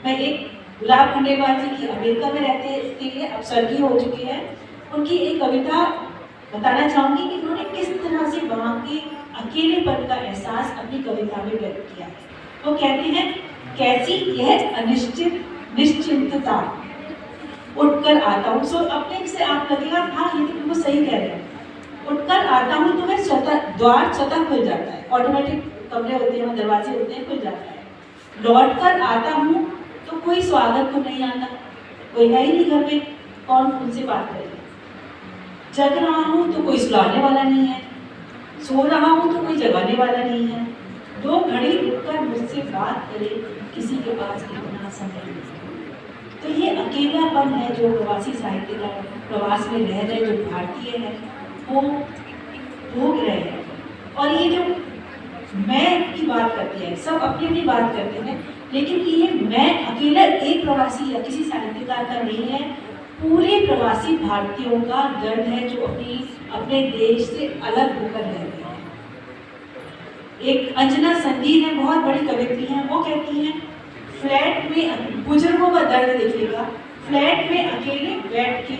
मैं एक गुलाब खंडेलवाल जी की अमेरिका में रहते के लिए अब स्वर्गीय हो चुकी है, उनकी एक कविता बताना चाहूँगी कि उन्होंने किस तरह से वहाँ के अकेलेपन का एहसास अपनी कविता में व्यक्त किया है। वो कहते हैं, कैसी यह अनिश्चित निश्चिंतता, उठकर आता हूँ। सो अपने से आप लगेगा हाँ ये तो बिल्कुल सही कह रहे हैं। उठकर आता हूँ तो वह द्वार स्वतः खुल जाता है, ऑटोमेटिक कमरे होते हैं, दरवाजे होते हैं, खुल जाता है। लौट कर आता हूँ तो कोई स्वागत को नहीं आता, कोई है ही नहीं घर में, कौन उनसे बात करेगा। जग रहा हूँ तो कोई सुलाने वाला नहीं है, सो रहा हूँ तो कोई जगाने वाला नहीं है। 2 घड़ी रुककर मुझसे बात करे, किसी के पास इतना समय नहीं। तो ये अकेलापन है जो प्रवासी साहित्यकार प्रवास में रह रहे, जो भारतीय है, वो भोग रहे हैं। और ये जो मैं की बात करते हैं, सब अपनी अपनी बात करते हैं, लेकिन ये मैं अकेला एक प्रवासी या किसी साहित्यकार का नहीं है, पूरे प्रवासी भारतीयों का दर्द है जो अपने देश से अलग होकर रह रहे हैं। एक अंजना संजीव है, बहुत बड़ी कवित्री हैं, वो कहती हैं, फ्लैट में बुजुर्गों का दर्द देखिएगा, फ्लैट में अकेले बैठ के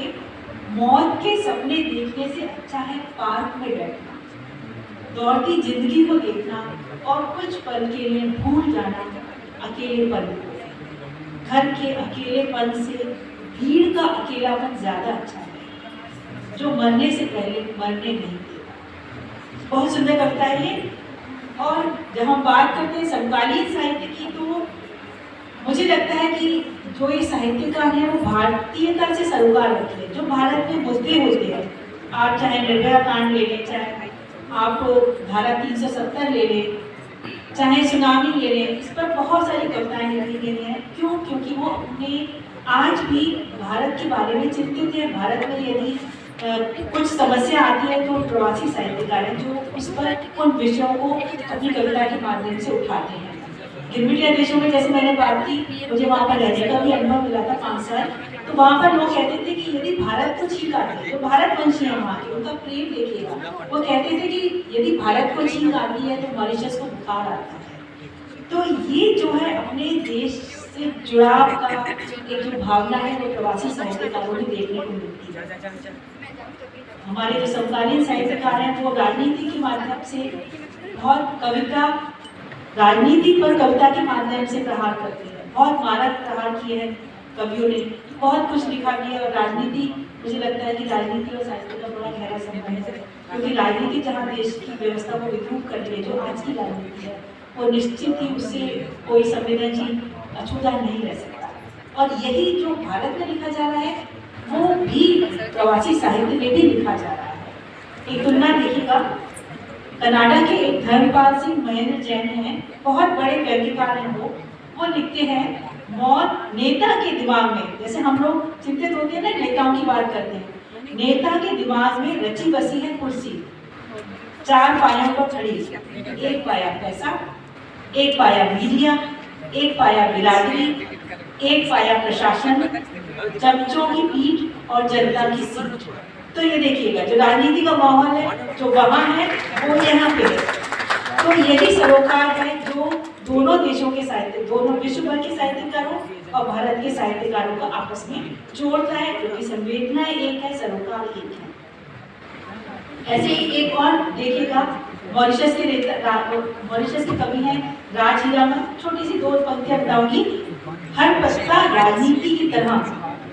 मौत के सपने देखने से अच्छा है पार्क में बैठना, दौड़ती जिंदगी को देखना और कुछ पल के लिए भूल जाना अकेलेपन को। घर के अकेलेपन से भीड़ का अकेलापन ज्यादा अच्छा है, जो मरने से पहले मरने नहीं देता। बहुत सुंदर कविता है ये। और जब हम बात करते हैं समकालीन साहित्य की, तो मुझे लगता है कि जो ये साहित्यकार हैं वो भारतीयता से सरोकार रखते हैं। जो भारत में मुद्दे होते हैं, आप चाहे निर्भया कांड ले लें, चाहे आप धारा 370 ले लें, चाहे सुनामी ले लें, इस पर बहुत सारी कविताएं लिखी गई हैं। क्यों? क्योंकि वो अपने आज भी भारत के बारे में चिंतित है। भारत में यदि कुछ समस्या आती है तो प्रवासी साहित्यकार हैं जो उस पर उन विषयों को अपनी कविता के माध्यम से उठाते हैं। गिरमिटिया देशों में जैसे मैंने बात की, मुझे वहाँ पर रहने का भी अनुभव मिला था 5 साल। तो वहाँ पर लोग कहते थे कि यदि भारत को छींक आती है, तो भारतवंशी है वहाँ के, उनका प्रेम देखिएगा, वो कहते थे कि यदि भारत को छींक आती है तो मॉरिशस को बुखार आता है। तो ये जो है अपने देश से जुड़ाव का एक जो भावना है वो प्रवासी साहित्यकारों में देखने को मिलती है। हमारे जो समकालीन साहित्यकार हैं वो राजनीति के माध्यम से बहुत कविता, राजनीति पर कविता के माध्यम से प्रहार करते हैं। बहुत मारक प्रहार किए हैं कवियों ने। बहुत कुछ लिखा भी है। और राजनीति, मुझे लगता है कि राजनीति और साहित्य का बड़ा गहरा संबंध है, क्योंकि राजनीति जहाँ देश की व्यवस्था को विद्रूप कर रही है, जो आज की राजनीति है, वो निश्चित ही उससे कोई संवेदनशील अछूता नहीं रह सकता। और यही जो भारत में लिखा जा रहा है, वो भी प्रवासी साहित्य में भी लिखा जा रहा है। एक तुलना देखिएगा, कनाडा के एक धर्मपाल सिंह महेंद्र जैन हैं, बहुत बड़े व्यंग्यकार हैं वो लिखते हैं, मौत नेता के दिमाग में, जैसे हम लोग चिंतित होते हैं ना, नेताओं की बात करते हैं, नेता के दिमाग में रची बसी है कुर्सी, 4 पायों पर खड़ी, एक पाया पैसा, एक पाया मीडिया, एक पाया बिरादरी, एक पाया प्रशासन, चमचों की पीठ और जनता की सीट। तो ये देखिएगा, जो राजनीति का माहौल है, जो वहाँ है, वो यहाँ पे है। तो यही सरोकार है जो दोनों देशों के साहित्य, दोनों विश्व भर के साहित्यकारों और भारत के साहित्यकारों को आपस में जोड़ता है, क्योंकि संवेदनाएं एक है, सरोकार एक है। ऐसे ही एक और देखिएगा, मॉरिशस के कवि हैं राज हीरामन, छोटी सी 2 पंक्तियां बताऊंगी। हर पत्ता राजनीति की तरह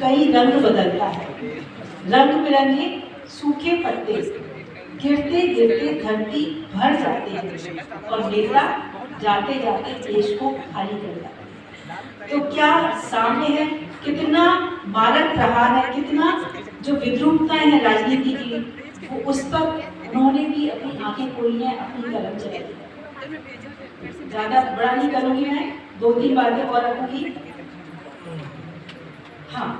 कई रंग बदलता है, रंग बिरंगे सूखे पत्ते गिरते गिरते धरती भर जाते हैं और नेता जाते जाते देश को खाली कर जाते हैं। तो क्या सामने है, कितना मारक प्रहार है, कितना जो विद्रूपताएं हैं राजनीति की, वो उस पर उन्होंने भी अपनी आंखें खोली हैं, अपनी कलम चलाई है। ज्यादा बड़ा नहीं करूंगी मैं, 2-3 बातें और रखूंगी। हाँ,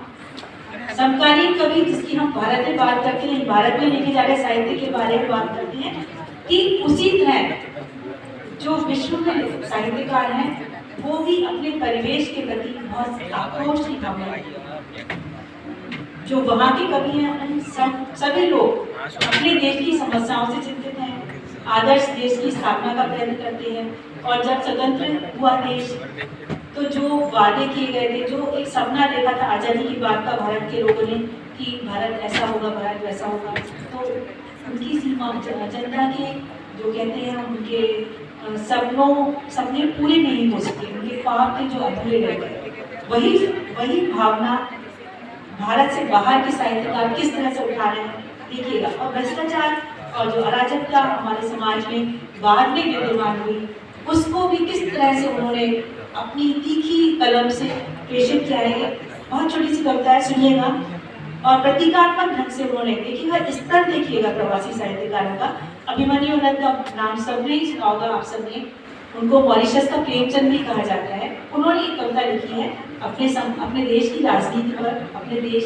समकालीन कवि जिसकी हम भारत में बात करते हैं, भारत में लिखे जा रहे साहित्य के बारे में बात करते हैं, कि उसी तरह जो विश्व में साहित्यकार हैं, वो भी अपने परिवेश के प्रति बहुत आक्रोश की भावना रखते हैं। जो वहाँ के कवि हैं, उन सभी लोग अपने देश की समस्याओं से चिंतित हैं, आदर्श देश की स्थापना का प्रयत्न करते हैं। और जब स्वतंत्र हुआ देश, तो जो वादे किए गए थे, जो एक सपना देखा था आज़ादी की बात का भारत के लोगों ने, कि भारत ऐसा होगा, भारत वैसा होगा, तो उनकी सीमा, जनता के जो कहते हैं, उनके सपने पूरे नहीं हो सके, उनके ख्वाब थे जो अधूरे रह गए। वही भावना भारत से बाहर के साहित्यकार किस तरह से उठा रहे हैं, देखिएगा। और भ्रष्टाचार और जो अराजकता हमारे समाज में बाद में विद्यमान हुई, उसको भी किस तरह से उन्होंने अपनी तीखी कलम से प्रेषित किया है। बहुत छोटी सी कविता है, सुनिएगा। और प्रतीकात्मक ढंग से उन्होंने, देखिएगा स्तर, देखिएगा प्रवासी साहित्यकारों का। अभिमन्यु नंद का नाम सबने ही सुना होगा आप सबने, उनको मॉरिशस का प्रेमचंद भी कहा जाता है। उन्होंने एक कविता लिखी है अपने देश की राजनीति पर, अपने देश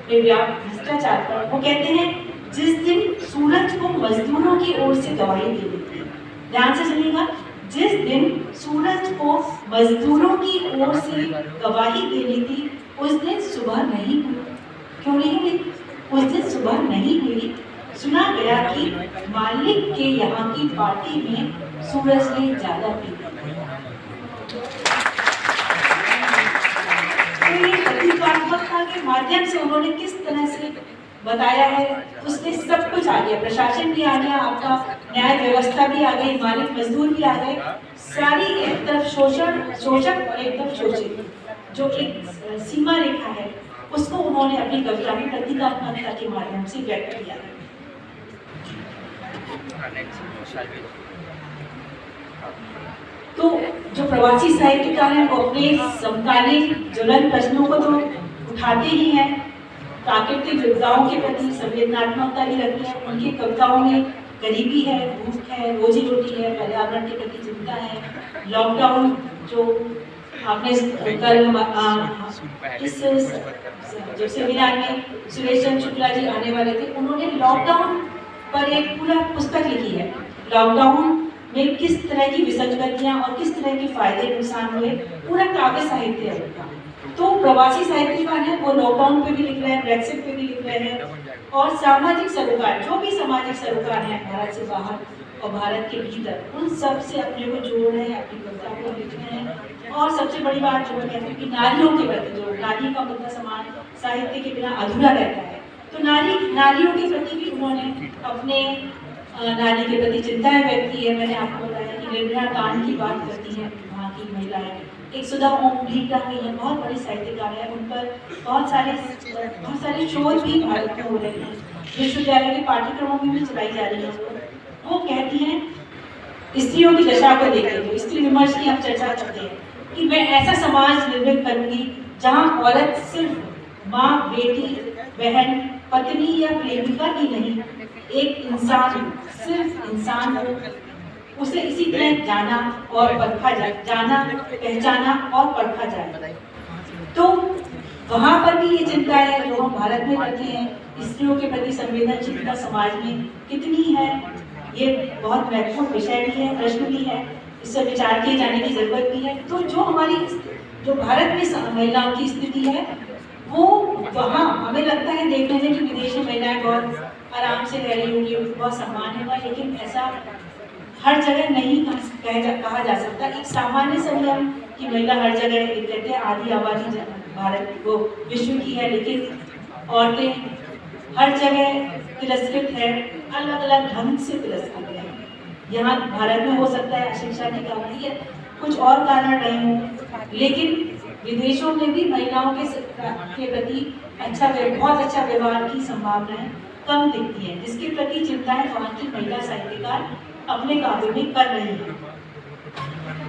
के व्याप्त भ्रष्टाचार पर। वो कहते हैं, जिस दिन सूरज को मजदूरों की ओर से गवाही दी गई थी, ध्यान से सुनिएगा, जिस दिन सूरज को मजदूरों की ओर से गवाही देनी थी, उस दिन सुबह नहीं हुई। क्यों नहीं हुई? उस दिन सुबह नहीं हुई। सुना गया कि मालिक के यहाँ की पार्टी में सूरज ने ज्यादा पी। तो ये प्रतीकात्मकता के माध्यम से उन्होंने किस तरह से बताया है, उसमें सब कुछ आ गया, प्रशासन भी आ गया, आपका न्याय व्यवस्था भी आ गई, मालिक मजदूर भी आ गए, सारी एक तरफ शोषक और एक तरफ शोषित, जो एक सीमा रेखा है, उसको उन्होंने अपनी कविता में प्रतीकात्मकता के माध्यम से व्यक्त किया। तो जो प्रवासी साहित्यकार हैं, वो अपने समकालीन ज्वलंत प्रश्नों को तो उठाते ही हैं, प्राकृतिक विविधताओं के प्रति संवेदनात्मकता भी रखते हैं। उनकी कविताओं में गरीबी है, भूख है, रोजी रोटी है, पर्यावरण के प्रति चिंता है। लॉकडाउन जो आपने कल इस जो सेमिनार में सुरेश चंद्र शुक्ला जी आने वाले थे, उन्होंने लॉकडाउन पर एक पूरा पुस्तक लिखी है। लॉकडाउन में किस तरह की विसंगतियां और किस तरह के फायदे नुकसान हुए, पूरा काव्य साहित्य है उनका। तो प्रवासी साहित्यकार हैं, वो लॉकडाउन पे भी लिख रहे हैं, ब्रेक्सिट पे भी लिख रहे हैं, और सामाजिक सरोकार, जो भी सामाजिक सरोकार हैं भारत से बाहर और भारत के भीतर, उन सब से अपने को जोड़ रहे हैं, अपनी कविता को लिख रहे हैं। और सबसे बड़ी बात जो मैं कहती हूँ कि नारियों के प्रति, जो नारी का मुद्दा समाज साहित्य के बिना अधूरा रहता है, तो नारियों के प्रति भी उन्होंने अपने नारी के प्रति चिंताएं व्यक्त की है। मैंने आपको बताया कि निर्भया कांड की बात करती हैं वहाँ की महिलाएं, एक सुधा ओम भीटा हुई है, बहुत बड़ी साहित्यकार है, उन पर बहुत सारे शोध भी भारत में हो रहे हैं, विश्वविद्यालय के पाठ्यक्रमों में भी चलाई जा रही है। वो कहती हैं स्त्रियों की दशा को देखते हुए, स्त्री विमर्श की हम चर्चा करते हैं कि मैं ऐसा समाज निर्मित करूंगी जहां औरत सिर्फ माँ, बेटी, बहन, पत्नी या प्रेमिका ही नहीं, एक इंसान, सिर्फ इंसान हो, उसे इसी तरह जाना और परखा जाए, जाना, पहचाना और परखा जाए। तो वहाँ पर भी ये चिंता है जो हम भारत में करते हैं, स्त्रियों के प्रति संवेदनशीलता समाज में कितनी है, ये बहुत महत्वपूर्ण विषय भी है, प्रश्न भी है, इस पर विचार किए जाने की जरूरत भी है। तो जो भारत में महिलाओं की स्थिति है, वो वहाँ हमें लगता है देखने में कि विदेश में महिलाएं बहुत आराम से रह रही होंगी, उनको बहुत सम्मान होगा, लेकिन ऐसा हर जगह नहीं कहा जा सकता। एक सामान्य संयम की महिला हर जगह, कहते हैं आधी आबादी भारत वो विश्व की है, लेकिन औरतें हर जगह तिरस्कृत है, अलग अलग ढंग से तिरस्कृत है। यहाँ भारत में हो सकता है अशिक्षा की कारण या कुछ और कारण रहे हों, लेकिन विदेशों में भी महिलाओं के प्रति बहुत अच्छा व्यवहार की संभावनाएं कम दिखती हैं, जिसके प्रति चिंताएं वहाँ की महिला साहित्यकार अपने काव्य में कर रही हैं।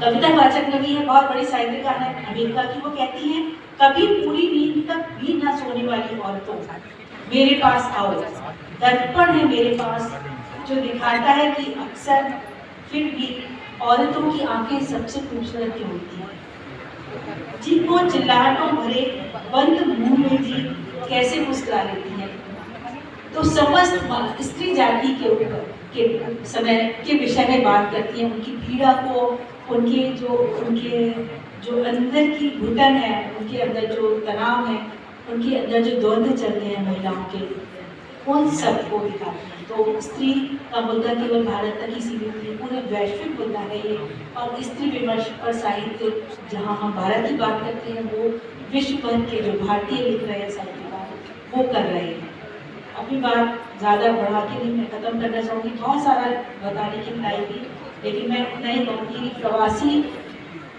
कविता वाचक रवि है, बहुत बड़ी साहित्यकार है अमेरिका की, वो कहती हैं कभी पूरी नींद तक भी न सोने वाली औरतों, मेरे पास आओ, दर्पण है मेरे पास जो दिखाता है कि अक्सर फिर भी औरतों की आंखें सबसे खूबसूरत क्यों होती हैं, जिनको चिल्लाहटों भरे बंद मुंह में भी कैसे मुस्कुरा लेती हैं। तो समस्त स्त्री जाति के ऊपर के समय के विषय में बात करती हैं, उनकी पीड़ा को, उनके जो अंदर की घुटन है, उनके अंदर जो तनाव है, उनके अंदर जो द्वंद्व चलते हैं महिलाओं के, उन सबको दिखाती हैं। तो स्त्री का मुद्दा केवल भारत तक ही सीमित नहीं, पूरे वैश्विक मुद्दा है ये, और स्त्री विमर्श पर साहित्य जहाँ हम भारत की बात करते हैं, वो विश्व भर के जो भारतीय लिख रहे हैं साहित्यकार वो कर रहे हैं। अपनी बात ज़्यादा बढ़ा के नहीं मैं ख़त्म करना चाहूँगी, बहुत सारा बताने की लाई थी, लेकिन मैं इतना ही कहूँगी प्रवासी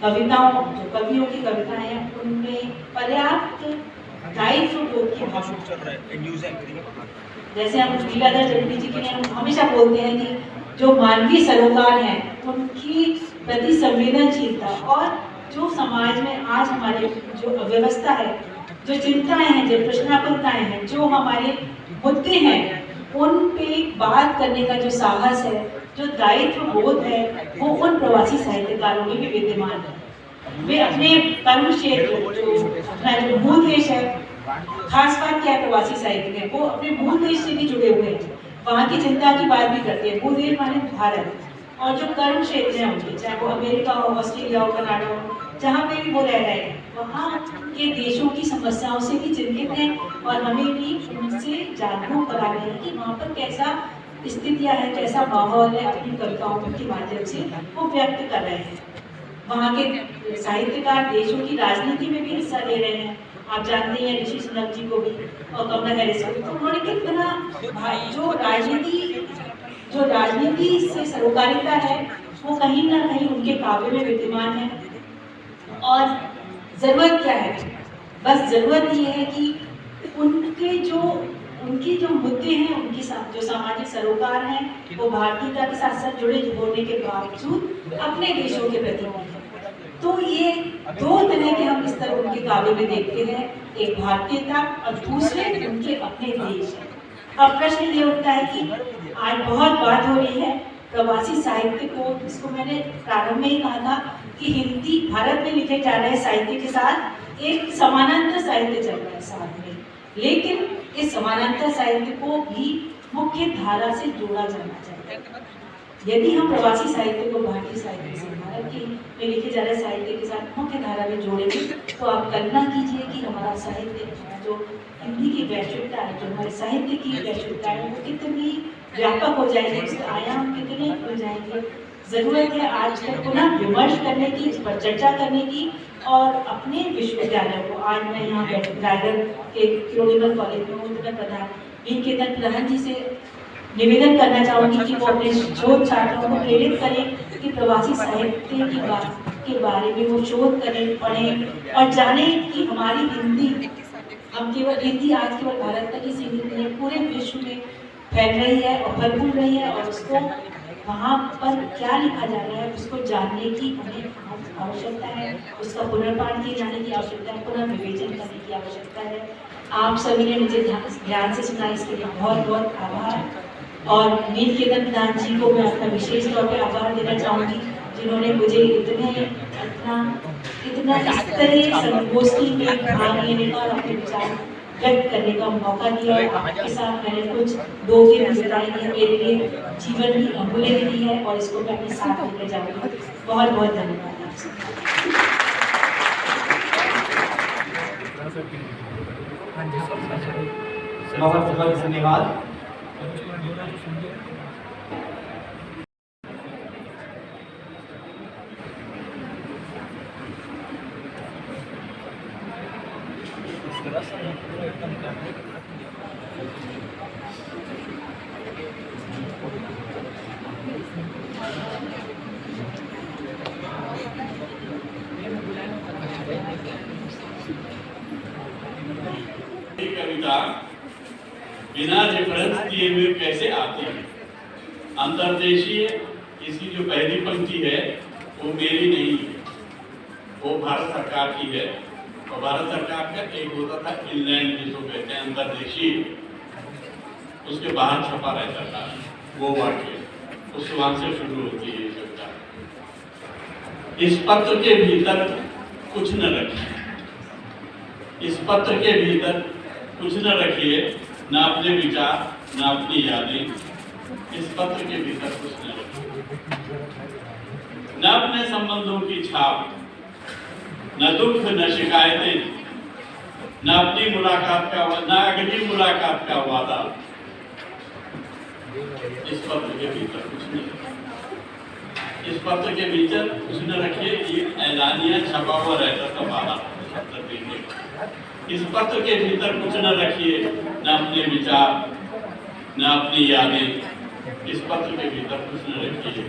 कविताओं, जो कवियों की कविताएं हैं, उनमें पर्याप्त दायित्व बोध की भावना, जैसे हम लीलाधर जगदीश जी के लिए हम हमेशा बोलते हैं कि जो मानवीय सरोकार हैं उनकी प्रति संवेदनशीलता, और जो समाज में आज हमारे जो अव्यवस्था है, जो चिंताएं हैं, जो प्रश्नाकुलताएं हैं, जो हमारे मुद्दे हैं, उन पे बात करने का जो साहस है, जो दायित्व बोध है, वो उन प्रवासी साहित्यकारों में भी विद्यमान है। वे अपने कर्म क्षेत्र, जो मूल देश है, खास बात क्या है प्रवासी साहित्य में, वो अपने मूल देश से भी जुड़े हुए हैं, वहाँ की चिंता की बात भी करते हैं। मूल देश माने भारत, और जो कर्म क्षेत्र हैं उनके, चाहे वो अमेरिका हो, ऑस्ट्रेलिया हो, कनाडा हो, जहाँ पे भी वो रह रहे हैं, वहाँ के देशों की समस्याओं से भी चिंतित हैं, और हमें भी उनसे जागरूक करा रहे हैं कि वहाँ पर कैसा स्थितियाँ है, कैसा माहौल है, अपनी कविताओं के माध्यम से वो व्यक्त कर रहे हैं। वहाँ के साहित्यकार देशों की राजनीति में भी हिस्सा ले रहे हैं, आप जानते हैं ऋषि सुनक जी को भी और कमला हैरिस को, तो उन्होंने कितना जो राजनीति से सरोकारिता है वो कहीं ना कहीं उनके काव्य में विद्यमान है। और ज़रूरत क्या है, बस ज़रूरत ये है कि उनके जो मुद्दे हैं, उनके साथ जो सामाजिक सरोकार हैं, वो भारतीयता के साथ साथ जुड़े होने के बावजूद अपने देशों के प्रति हैं। तो ये दो तरह के हम इस तरह उनके काव्य में देखते हैं, एक भारतीयता और दूसरे उनके अपने देश। अब प्रश्न ये उठता है कि आज बहुत बात हो रही है प्रवासी साहित्य को, जिसको मैंने प्रारंभ में ही कहा था कि हिंदी भारत में लिखे जा रहे साहित्य के साथ एक समानांतर साहित्य चल रहा है साथ में, लेकिन इस समानांतर साहित्य को भी मुख्य धारा से जोड़ा जाना चाहिए। यदि हम प्रवासी साहित्य को भारतीय साहित्य से, भारत के में लिखे जा रहे साहित्य के साथ मुख्य धारा में जोड़ेंगे, तो आप कल्पना कीजिए कि हमारा साहित्य, जो हिंदी की वैश्विकता है, जो हमारे साहित्य की वैश्विकता है, वो कितनी व्यापक हो जाएगी, उसके आयाम कितने खुल जाएंगे। ज़रूरत है आज तक पुनः विमर्श करने की, इस पर चर्चा करने की, और अपने विश्वविद्यालय को, आज मैं यहाँ रायगढ़ के किरोड़ीमल कॉलेज में हूँ, प्रधान वीरकेतन प्रधान जी से निवेदन करना चाहूँगी कि वो अपने शोध छात्रों को प्रेरित करें कि प्रवासी साहित्य की बात के बारे में वो शोध करें, पढ़ें और जानें कि हमारी हिंदी, हम केवल हिंदी आज केवल भारत तक ही सीमित नहीं है, पूरे विश्व में फैल रही है और फल फूल रही है, और उसको वहाँ पर क्या लिखा जा रहा है उसको जानने की हमें आवश्यकता है, उसका पुनर्पाठ किए जाने की आवश्यकता है, पुनः विवेचन करने की आवश्यकता है। आप सभी ने मुझे ध्यान से सुना, इसके लिए बहुत बहुत आभार। और नीलकेतन प्रधान जी को मैं अपना विशेष तौर पर आभार देना चाहूँगी, जिन्होंने मुझे इतना स्तरीय संगोष्ठी में भाग लेने का और अपने विचार व्यक्त करने का मौका दिया। आपके साथ मैंने कुछ 2 दिन बिताए हैं, मेरे लिए जीवन की अमूल्य निधि है और इसको मैं अपने साथ लेकर जाऊँगी। बहुत बहुत धन्यवाद आपसे। बहुत बहुत धन्यवाद। कविता बिना रेफरेंस दिए हुए कैसे आती है? अंतर्देशीय इसकी जो पहली पंक्ति है वो मेरी नहीं है, वो भारत सरकार की है। और भारत सरकार का एक होता था इंग्लैंड जिसको कहते हैं अंतर्देशीय, उसके बाहर छपा रहता था वो वाक्य, उस वहां से शुरू होती है कविता। इस पत्र के भीतर कुछ न रखिए, इस पत्र के भीतर कुछ न रखिए, न अपने विचार न अपनी यादें। इस पत्र के भीतर कुछ न रखिए, न अपने संबंधों की छाप, न दुख न शिकायतें, न अपनी मुलाकात का न अगली मुलाकात का वादा। इस पत्र के भीतर कुछ नहीं, इस पत्र के भीतर कुछ न रखिए। ये ऐलानिया छपा हुआ रहता था बाहर पत्र देने का। इस पत्र के भीतर कुछ न रखिए, न अपने विचार न अपनी यादें। इस पत्र के भीतर कुछ न रखिए।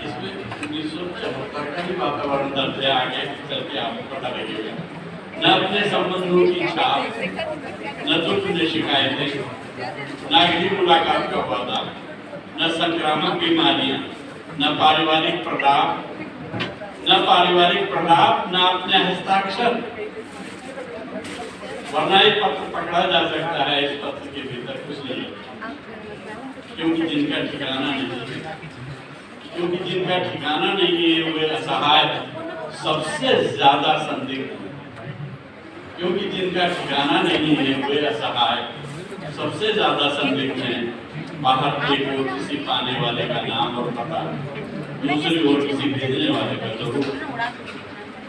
इसमें 1974 का भी वातावरण दर्ज है, आगे चलके आपको पता लगेगा। न अपने संबंधों की छाप, न दुख न शिकायतें, न अगली मुलाकात का वादा, न संक्रामक बीमारियां, न पारिवारिक प्रलाप, न अपने हस्ताक्षर, वरना ये पत्र पकड़ा जा सकता है। इस पत्र के भीतर कुछ नहीं, क्योंकि जिनका ठिकाना नहीं है, क्योंकि जिनका ठिकाना नहीं है वे असहाय सबसे ज्यादा संदिग्ध, क्योंकि जिनका ठिकाना नहीं है वे असहाय सबसे ज्यादा संदिग्ध हैं। बाहर एक ओर किसी पाने वाले का नाम और पता, दूसरी ओर किसी भेजने वाले का जरूर।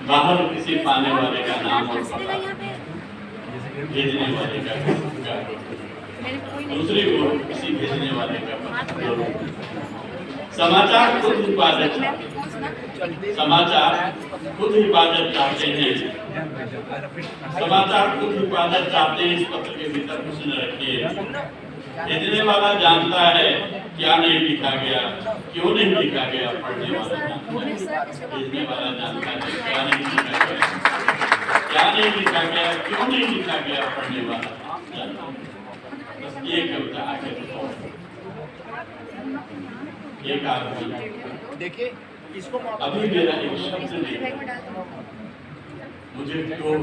बाहर किसी पाने वाले का नाम और पता, भेजने वाले का दूसरी ओर किसी भेजने वाले का पता जरूर। समाचार खुद हिफाजत चाहते, समाचार खुद हिफाजत चाहते हैं, समाचार खुद हिफाजत चाहते हैं। इस पत्र के भीतर कुछ न रखिए। भेजने वाला जानता है क्या नहीं लिखा गया, क्यों नहीं लिखा गया, पढ़ने वाला जानता है। भेजने वाला जानता है क्या नहीं लिखा गया, क्या नहीं लिखा गया, क्यों नहीं लिखा गया, पढ़ने वाला जानता है। बस ये कविता आगे बताओ। एक आदमी, देखिए इसको अभी मेरा एक शब्द नहीं, मुझे क्यों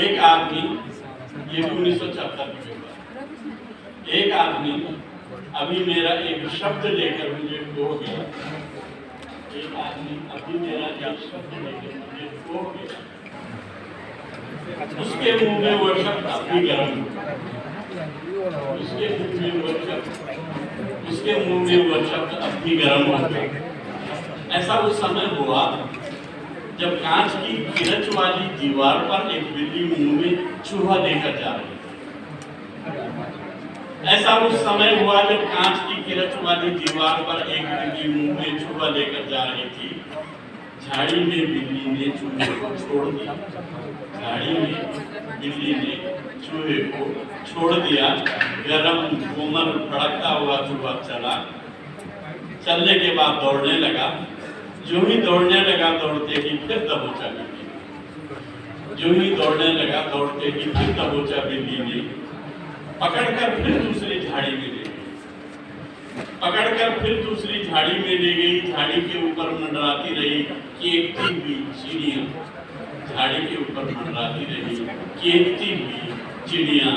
एक आदमी, ये 1974 में हुआ, एक आदमी अभी मेरा एक शब्द लेकर मुझे खो गया। एक आदमी अभी मेरा एक शब्द लेकर मुझे खो गया। उसके मुंह में वो शब्द अभी गर्म, उसके मुंह में वो शब्द, उसके मुंह में वो शब्द अभी गर्म हो गया। ऐसा उस समय हुआ जब कांच की किरच वाली दीवार पर एक बिल्ली मुंह में चूहा लेकर जा रही। ऐसा उस समय हुआ जब कांच की किरच वाली दीवार पर एक बिल्ली मुंह में चूहा लेकर जा रही थी। झाड़ी में बिल्ली ने चूहे को छोड़ दिया, झाड़ी में बिल्ली ने चूहे को छोड़ दिया। गरम कोमल भड़कता हुआ चूहा चला, चलने के बाद दौड़ने लगा। जो ही दौड़ने लगा दौड़ते ही फिर दबोचा बिल्ली। जो ही दौड़ने लगा दौड़ते ही फिर दबोचा बिल्ली ने पकड़कर फिर दूसरी झाड़ी में ले गई। पकड़कर फिर दूसरी झाड़ी में ले गई। झाड़ी के ऊपर मंडराती रही केकती हुई चिड़िया। झाड़ी के ऊपर मंडराती रही केकती हुई चिड़िया।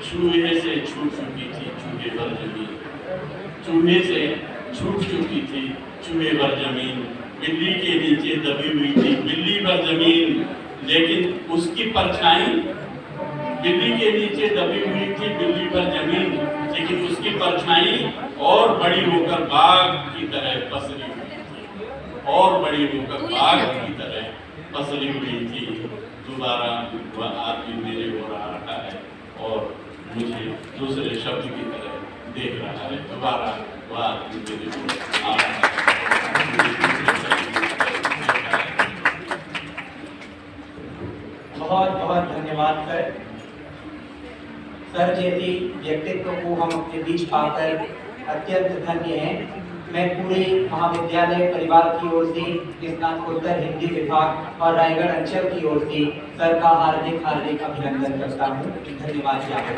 चूहे से छूट चुकी थी चूहे भर जमीन। चूहे से छूट चुकी थी चूहे भर जमीन। बिल्ली के नीचे दबी हुई थी बिल्ली भर जमीन। लेकिन उसकी परछाई बिल्ली के नीचे दबी हुई थी बिल्ली भर जमीन। लेकिन उसकी परछाई और बड़ी होकर बाघ की तरह पसरी हुई थी। और बड़ी होकर बाघ की तरह पसरी हुई थी। दोबारा वह आदमी मेरे ओर आ रहा है और मुझे दूसरे शब्द की तरह देख रहा है। दोबारा वह आदमी मेरे ओर आ रहा है। बहुत बहुत धन्यवाद सर। सर जैसे व्यक्तित्व को हम अपने बीच पाकर अत्यंत धन्य हैं। मैं पूरे महाविद्यालय परिवार की ओर से स्नातकोत्तर हिंदी विभाग और रायगढ़ अंचल की ओर से सर का हार्दिक हार्दिक अभिनंदन करता हूँ। धन्यवाद ज्ञापन।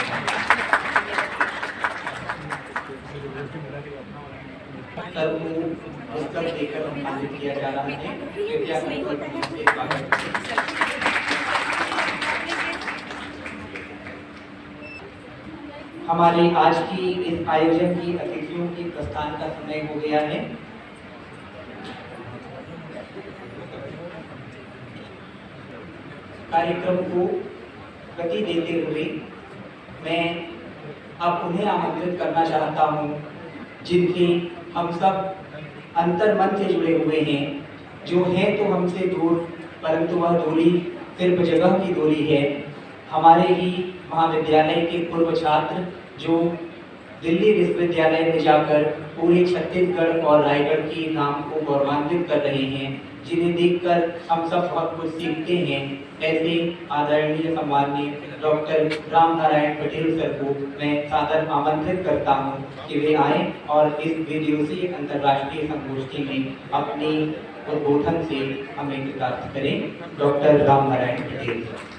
सर को पुस्तक देकर सम्मानित किया जा रहा है। कृपया हमारे आज की इस आयोजन की अतिथियों के प्रस्थान का समय हो गया है। कार्यक्रम को गति देते हुए मैं अब उन्हें आमंत्रित करना चाहता हूं जिनके हम सब अंतर मन से जुड़े हुए हैं। जो हैं तो हमसे दूर, परंतु वह दूरी सिर्फ जगह की दूरी है। हमारे ही महाविद्यालय के पूर्व छात्र जो दिल्ली विश्वविद्यालय में जाकर पूरे छत्तीसगढ़ और रायगढ़ के नाम को गौरवान्वित कर रहे हैं, जिन्हें देखकर हम सब बहुत कुछ सीखते हैं। ऐसे आदरणीय सम्माननीय डॉक्टर राम नारायण पटेल सर को मैं सादर आमंत्रित करता हूं कि वे आए और इस विदेशी अंतर्राष्ट्रीय संगोष्ठी में अपनी उद्बोधन से हमें कृतार्थ करें। Doctor Ram Narayan Patel sir.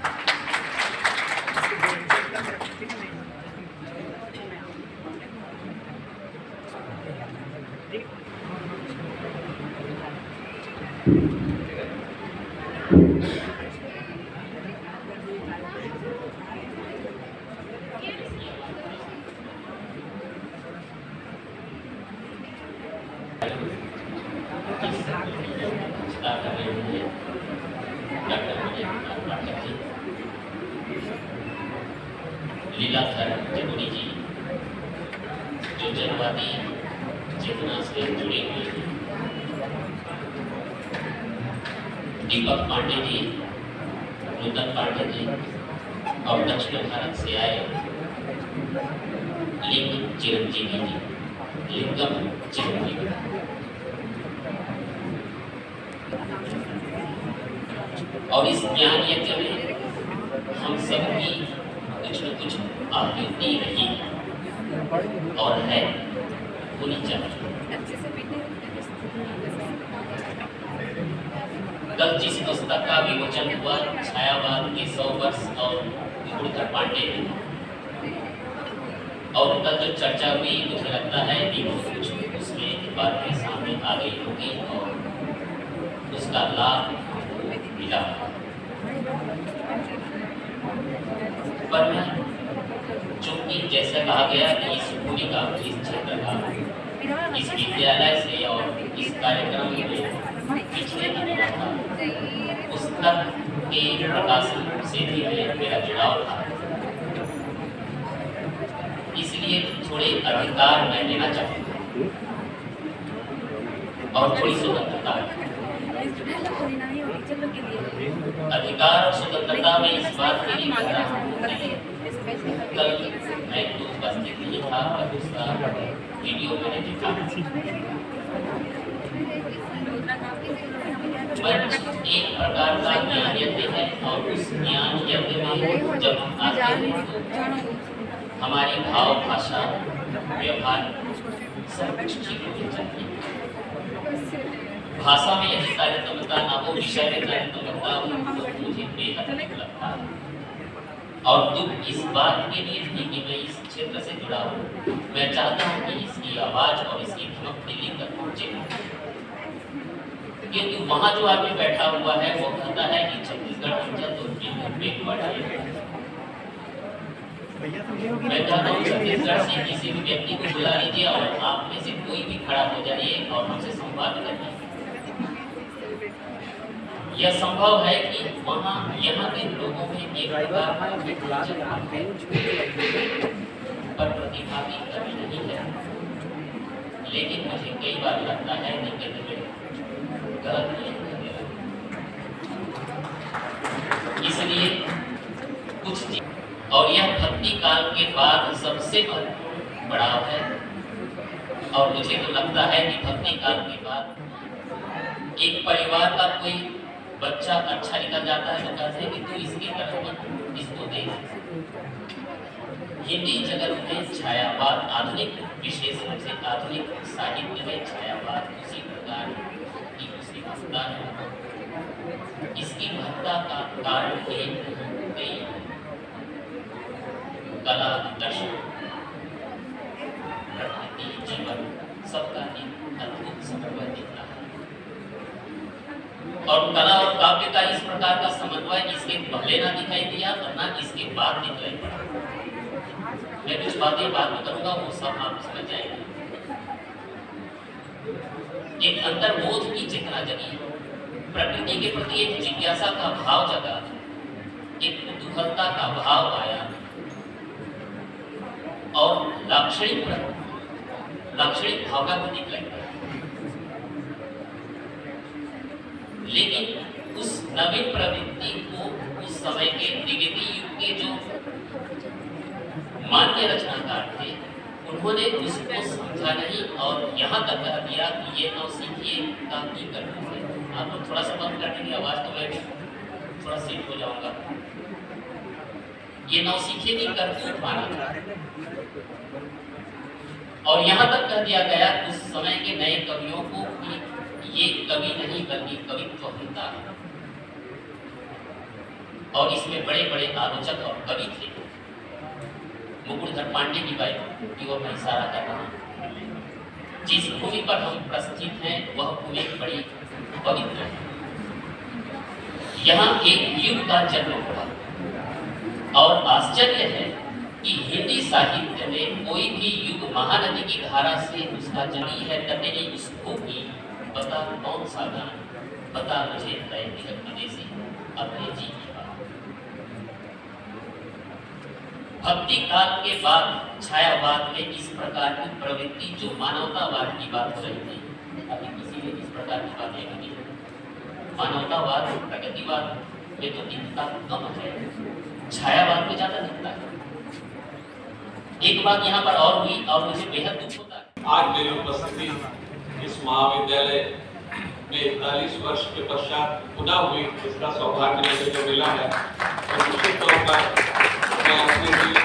लीलाधर जमुनी जी जो जनवादी चेतना से जुड़े हुए हैं, दीपक पांडे जी, नूतन पांडे जी और दक्षिण भारत से आए लिंग चिरंजीवी जी, लिंगम चिरंजीवी। और इस ज्ञान यज्ञ में हम सबकी कुछ न कुछ आकृति रही और है, होनी चाहिए। कल जिस पुस्तक का विमोचन हुआ छायावाद के 100 वर्ष और मुकुंदर पांडे, और कल जो चर्चा हुई मुझे लगता है कि कुछ उसमें बातें सामने आ गई होगी और उसका लाभ मिला। पर मैं चूंकि जैसा कहा गया कि इस भूमि का, इस क्षेत्र का, इस विद्यालय से और इस कार्यक्रम में पिछले दिनों था, पुस्तक के प्रकाशन से भी मेरा जुड़ाव था, इसलिए थोड़े अधिकार मैं लेना चाहूँगा और थोड़ी स्वतंत्रता। अधिकार और स्वतंत्रता में इस बात के लिए कह रहा हूँ, कल मैं तो उपस्थित नहीं था और उसका वीडियो मैंने देखा। मंच एक प्रकार का ज्ञान यज्ञ है और उस ज्ञान यज्ञ में जब हम आते हैं तो हमारी भाव, भाषा, व्यवहार सब कुछ ठीक होनी चाहिए। भाषा में यदि कार्यक्षमता ना हो, विषय में कार्यक्षमता हो, तो मुझे बेहद दुख लगता है। और दुख इस बात के लिए भी कि मैं इस क्षेत्र से जुड़ा हूँ। मैं चाहता हूँ कि इसकी आवाज और इसकी धमक दिल्ली तक पहुँचे, क्योंकि वहाँ जो आदमी बैठा हुआ है वो कहता है कि छत्तीसगढ़ अंचल तो बैकवर्ड है। मैं कहता हूँ छत्तीसगढ़ से किसी भी व्यक्ति को बुला लीजिए और आप में से कोई भी खड़ा हो जाइए और हमसे संवाद करिए। यह संभव है कि वहाँ यहाँ के लोगों में एक प्रकार पर प्रतिभागी कभी नहीं है, लेकिन मुझे कई बार लगता है कि केंद्र में गलत नहीं है। इसलिए कुछ और यह भक्ति काल के बाद सबसे बढ़ाव है। और मुझे तो लगता है कि भक्ति काल के बाद एक परिवार का कोई बच्चा अच्छा निकल जाता है तो कहते हैं कि तू इसकी तरफ इसको देख। हिंदी जगत में छायावाद आधुनिक, विशेष रूप से आधुनिक साहित्य में छायावाद उसी प्रकार की उसकी महत्ता है। इसकी महत्ता का कारण कई कला, दर्शन, प्रकृति, जीवन सबका एक अद्भुत समन्वय दिखता है। और कला और काव्य का इस प्रकार का समन्वय इसके पहले ना दिखाई दिया और ना इसके बाद दिखाई पड़ा। मैं कुछ बातें बाद में करूंगा, वो सब आप समझ जाएंगे। एक अंतर्बोध की चेतना जगी, प्रकृति के प्रति एक जिज्ञासा का भाव जगा, एक कुतूहलता का भाव आया और लाक्षणिक भावना को निकलेगा। लेकिन उस नवीन प्रवृत्ति को उस समय के द्विवेदी युग के जो मान्य रचनाकार थे उन्होंने उसको समझा नहीं और यहाँ तक कह दिया कि ये नौसिखिए का की करना है। आप लोग थोड़ा सा बंद कर देंगे आवाज, तो मैं भी थोड़ा सेट हो जाऊंगा। ये नौसिखिए की करतूत माना था और यहाँ तक कह दिया गया उस समय के नए कवियों को कि ये कवि नहीं बल्कि कवित्व होता है। और इसमें बड़े बड़े आलोचक और कवि थे। मुकुटधर पांडे की बात की ओर मैं इशारा कर रहा हूँ। जिस भूमि पर हम प्रस्थित हैं वह भूमि बड़ी पवित्र है। यहाँ एक युग का जन्म हुआ और आश्चर्य है कि हिंदी साहित्य में कोई भी युग महानदी की धारा से उसका जमी है तटेरी उस भूमि बता कौन सा गान, बता मुझे तय तिलक विदेशी अपने जी की बात। भक्ति काल के बाद छायावाद में इस प्रकार की प्रवृत्ति जो मानवतावाद की बात हो रही थी, अभी किसी ने इस प्रकार की बातें कही। मानवतावाद प्रगतिवाद में तो दिखता कम है, छायावाद में ज्यादा दिखता है। एक बात यहाँ पर और हुई और मुझे बेहद दुख होता है। आज मेरी उपस्थिति इस महाविद्यालय में 41 वर्ष के पश्चात पुनः हुई, इसका सौभाग्य मुझे जो मिला है और निश्चित तौर पर मैं अपने लिए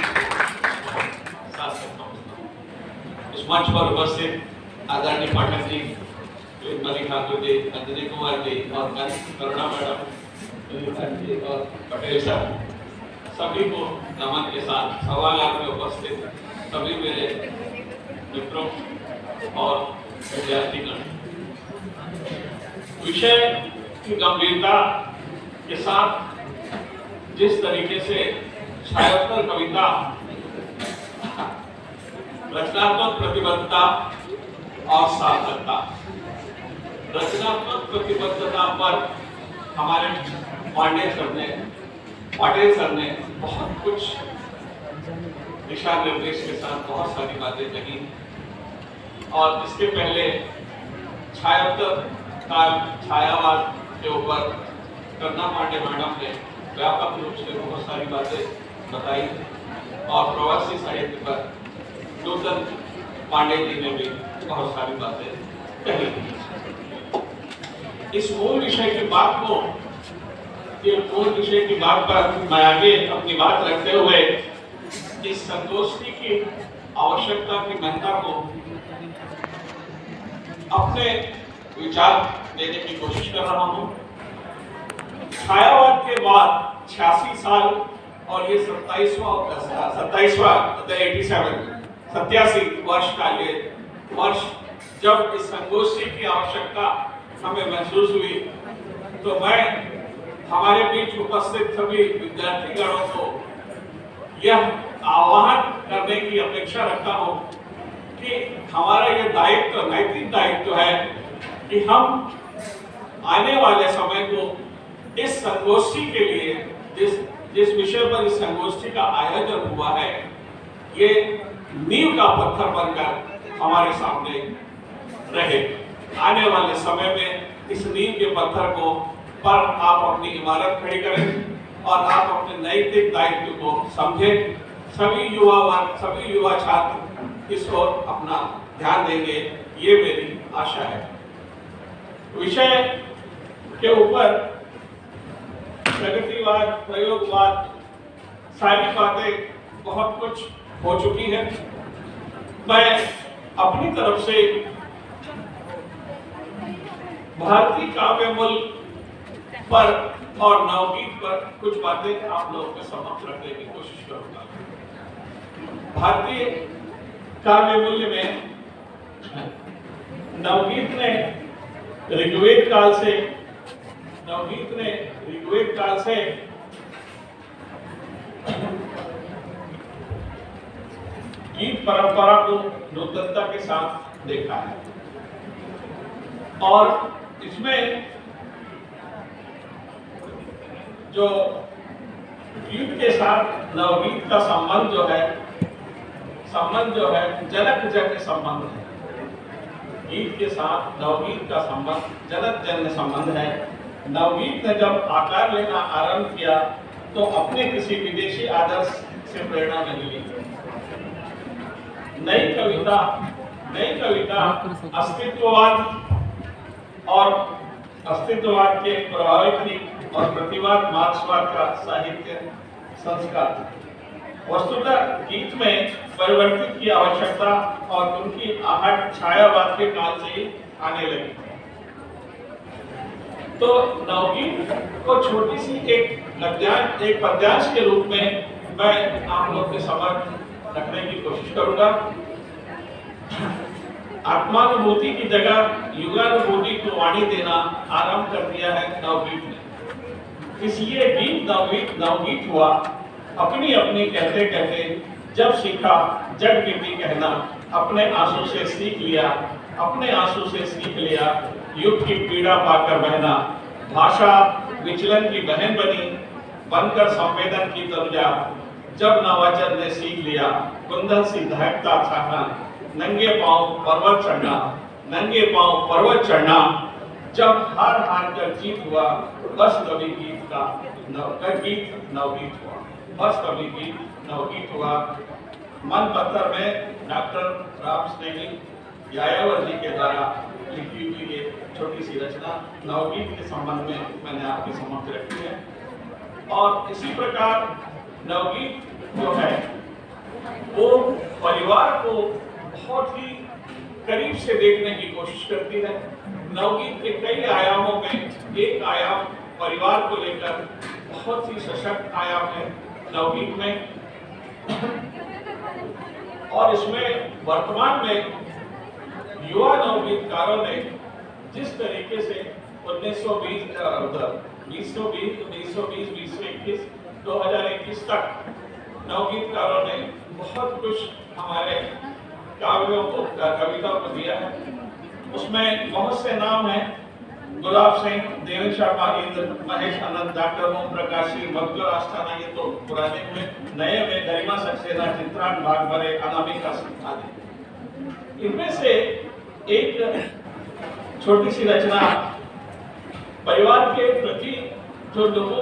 साथ सकता हूँ। इस मंच पर उपस्थित आदरणीय पाठक जी, मणि ठाकुर जी, अंजनी कुमार जी और करुणा मैडम और पटेल साहब, सभी को नमन के साथ सभागार में उपस्थित सभी मेरे मित्रों और विद्यार्थीगण, विषय की गंभीरता के साथ जिस तरीके से छायोत्तर कविता रचनात्मक प्रतिबद्धता और सार्थकता, रचनात्मक प्रतिबद्धता पर हमारे पाटिल सर ने बहुत कुछ दिशा निर्देश के साथ बहुत सारी बातें कही और इसके पहले छायोत्तर काल छायावाद के ऊपर करुणा पांडे मैडम ने व्यापक रूप से बहुत सारी बातें बताई और प्रवासी साहित्य पर नूतन पांडे जी ने भी बहुत सारी बातें कही। इस मूल विषय की बात को, ये मूल विषय की बात पर मैं आगे अपनी बात रखते हुए इस संगोष्ठी की आवश्यकता की महिला को अपने विचार देने की कोशिश कर रहा हूँ। छायावाद के बाद 86 साल और ये 87 वर्ष का ये वर्ष जब इस संगोष्ठी की आवश्यकता हमें महसूस हुई, तो मैं हमारे बीच उपस्थित सभी विद्यार्थीगणों को यह आह्वान करने की अपेक्षा रखता हूँ कि हमारा यह दायित्व, नैतिक दायित्व है कि हम आने वाले समय को इस संगोष्ठी के लिए जिस विषय पर इस संगोष्ठी का आयोजन हुआ है, ये नींव का पत्थर बनकर हमारे सामने रहे। आने वाले समय में इस नींव के पत्थर को पर आप अपनी इमारत खड़ी करें और आप अपने नैतिक दायित्व को समझें। सभी युवा छात्र इस ओर अपना ध्यान देंगे, ये मेरी आशा है। विषय के ऊपर प्रगतिवाद, प्रयोगवाद, सारी बातें बहुत कुछ हो चुकी है। मैं अपनी तरफ से भारतीय काव्य मूल पर और नवगीत पर कुछ बातें आप लोगों के समक्ष रखने की कोशिश करूंगा। भारतीय काव्य मूल्य में नवगीत ने ऋग्वेद काल से गीत परंपरा को नूतनता के साथ देखा है और इसमें जो गीत के साथ नवगीत का संबंध जो है जनक जन्य संबंध है। गीत के साथ नवगीत का संबंध जनक जन्य संबंध है। नवगीत ने जब आकार लेना आरंभ किया तो अपने किसी विदेशी आदर्श से प्रेरणा नहीं ली। नई कविता अस्तित्ववाद के प्रभावित थी और प्रतिवाद मार्क्सवाद का साहित्य संस्कार। वस्तुतः गीत में परिवर्तित की आवश्यकता और उनकी आहट छायावाद के काल से ही आने लगी। तो नवगीत को छोटी सी एक पद्यांश के रूप में मैं आप लोग के समक्ष रखने की कोशिश करूंगा। आत्मानुभूति की जगह युगानुभूति को वाणी देना आरंभ कर दिया है नवगीत ने। इसलिए गीत नवगीत हुआ। अपनी अपनी कहते कहते जब सीखा जग नीति कहना, अपने आंसू से सीख लिया युग की पीड़ा पाकर बहना। भाषा विचलन की बहन बनी बनकर संवेदन की तनुजा। जब नवाचार ने सीख लिया कुंदन सी दहकता छाना। नंगे पांव पर्वत चढ़ना। जब हार कर जीत हुआ बस कभी गीत नवगीत हुआ। मन पत्थर में डॉक्टर राम स्नेही यायावर जी के द्वारा लिखी हुई ये छोटी सी रचना नवगीत के संबंध में मैंने आपके समक्ष रखी है। और इसी प्रकार नवगीत जो है वो परिवार को बहुत ही करीब से देखने की कोशिश करती है। नवगीत के कई आयामों में एक आयाम परिवार को लेकर बहुत ही सशक्त आयाम है नवगीत में। और इसमें वर्तमान में युवा नवगीतकारों ने जिस तरीके से 2021 तक नवगीतकारों ने बहुत कुछ हमारे कविताओं को दिया है। उसमें बहुत से नाम हैं। गुलाब सिंह, देवेंद्र शर्मा, इंद्र, महेश आनंद, डॉक्टर ओम प्रकाश, मधुकर आस्थाना, ये तो पुराने हुए। नए में गरिमा सक्सेना, चित्रान भागभरे, अनामिका आदि। इनमें से एक छोटी सी रचना परिवार के प्रति जो लोगों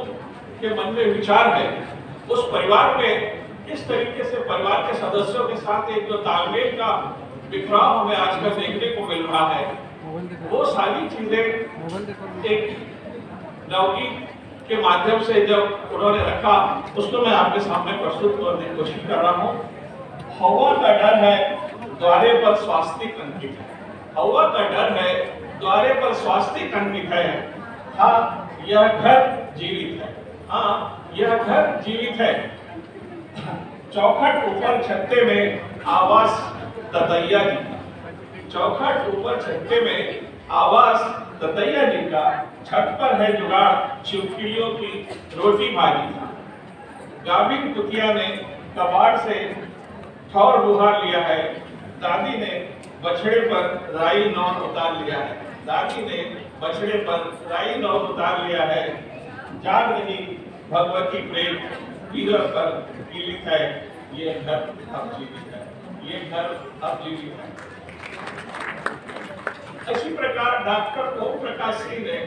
के मन में विचार है, उस परिवार में किस तरीके से परिवार के सदस्यों के साथ एक जो तालमेल का बिखराव हमें आजकल देखने को मिल रहा है, वो सारी चीजें एक नवगीत के माध्यम से जब उन्होंने रखा, उसको मैं आपके सामने प्रस्तुत करने की कोशिश कर रहा हूँ। हवा का डर है द्वारे पर स्वास्तिक अंकित है। हवा का डर है द्वारे पर स्वास्तिक अंकित है। हाँ यह घर जीवित है। हाँ यह घर जीवित है। चौखट ऊपर छत्ते में आवास ततैया जी का। चौखट ऊपर छत्ते में आवास ततैया जी का। छत पर है जुगाड़ चिपकिलियों की रोटी भाजी का। गाभिन कुतिया ने कबाड़ से ठौर बुहार लिया है। दादी ने बछड़े पर राई नौन उतार लिया है। दादी ने बछड़े पर राई नौन उतार लिया है। जाग रही भगवती प्रेम पीर पर पीड़ित है। ये घर अब जीवित है। ये घर अब जीवित है। इसी प्रकार डॉक्टर ओम प्रकाश सिंह ने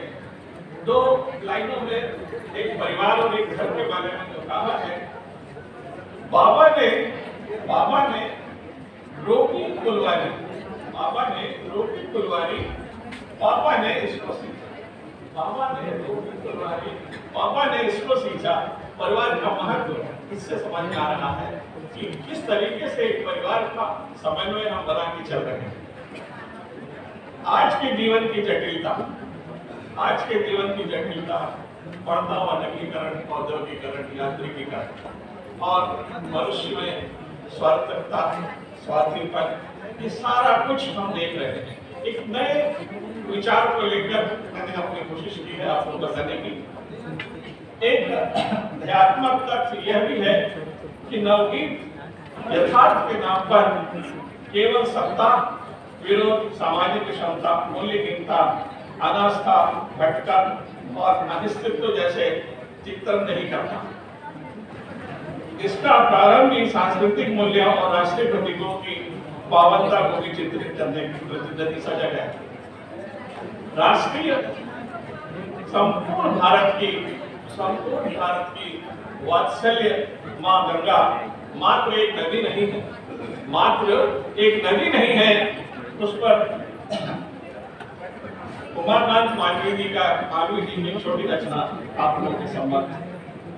2 लाइनों में एक परिवार और एक घर के बारे में जो कहा है। बाबा ने रोकी कुलवारी। बाबा ने रोकी कुलवारी। पापा ने इसको सींचा। बाबा ने रोकी कुलवारी। पापा ने इसको सींचा। परिवार का महत्व इससे समझ में आ रहा है कि किस तरीके से एक परिवार का समन्वय हम बना के चल रहे हैं। आज के जीवन की जटिलता बढ़ता हुआ नगरीकरण, औद्योगिकरण, यांत्रिकीकरण और मनुष्य में स्वार्थकता, स्वार्थीपन, ये सारा कुछ हम देख रहे हैं। एक नए विचार को लेकर मैंने अपनी कोशिश की है आपको बताने की। एक ध्यात्मक तथ्य यह भी है कि नवगीत यथार्थ के नाम पर केवल सत्ता, विरोध, सामाजिक क्षमता, मूल्यहीनता, अनास्था, भटकन और अनिश्चितत्व जैसे चित्रण नहीं करता। इसका प्रारंभ ही सांस्कृतिक मूल्यों और राष्ट्रीय प्रतीकों की पावनता को भी चित्रित करने की प्रतिनिधि सजा है। राष्ट्रीय संपूर्ण भारत की वात्सल्य मां गंगा मात्र एक नदी नहीं है। उस पर उमाकांत मालवीय जी की छोटी रचना आप लोगों के सम्मान।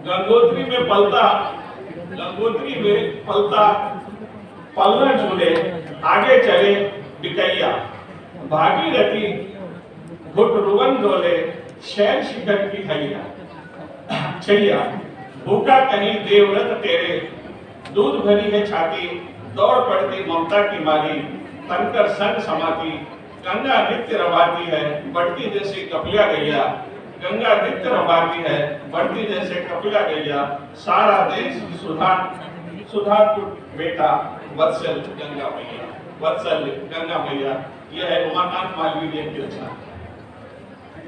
गंगोत्री में पलता पलना झूले, आगे चले बिकैया, भागीरथी घुट रुवन डोले, शैल शिखर की छैया, भूखा कहीं देवव्रत तेरे, दूध भरी है छाती, दौड़ पड़ती ममता की मारी, तनकर संग समाती, गंगा नित्य रवाती है, बढ़ती जैसे कपिला गैया, गंगा नित्य रवाती है, बढ़ती जैसे कपिला गैया, सारा देश सुधा बेटा वत्सल गंगा मैया। यह है उमाकांत मालवीय की रचना।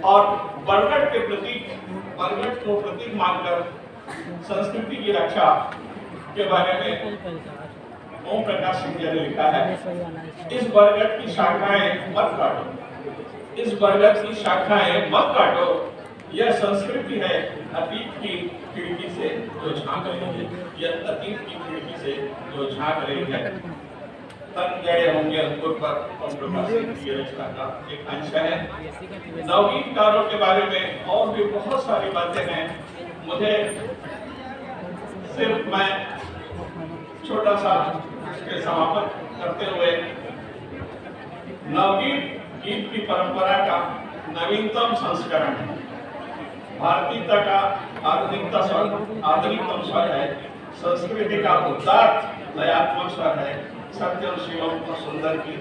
और बरगद को प्रतीक मानकर संस्कृति की रक्षा के बारे में ओम प्रकाश सिंह जी ने लिखा है। इस बरगद की शाखाएं मत काटो, यह संस्कृति है अतीत की खिड़की से जो झांक रही है। तन जड़े होंगे अंकुर पर ओम प्रकाश सिंह की रचना का एक अंश है। नवगीतकारों के बारे में और भी बहुत सारी बातें हैं। मुझे सिर्फ मैं छोटा सा इसके समापन करते हुए नवगीत गीत की परंपरा का नवीनतम संस्करण है। भारतीयता का आधुनिकतम स्वर है। संस्कृति का उदात्त लयात्मक स्वर है। सत्यम शिवम को सुंदर की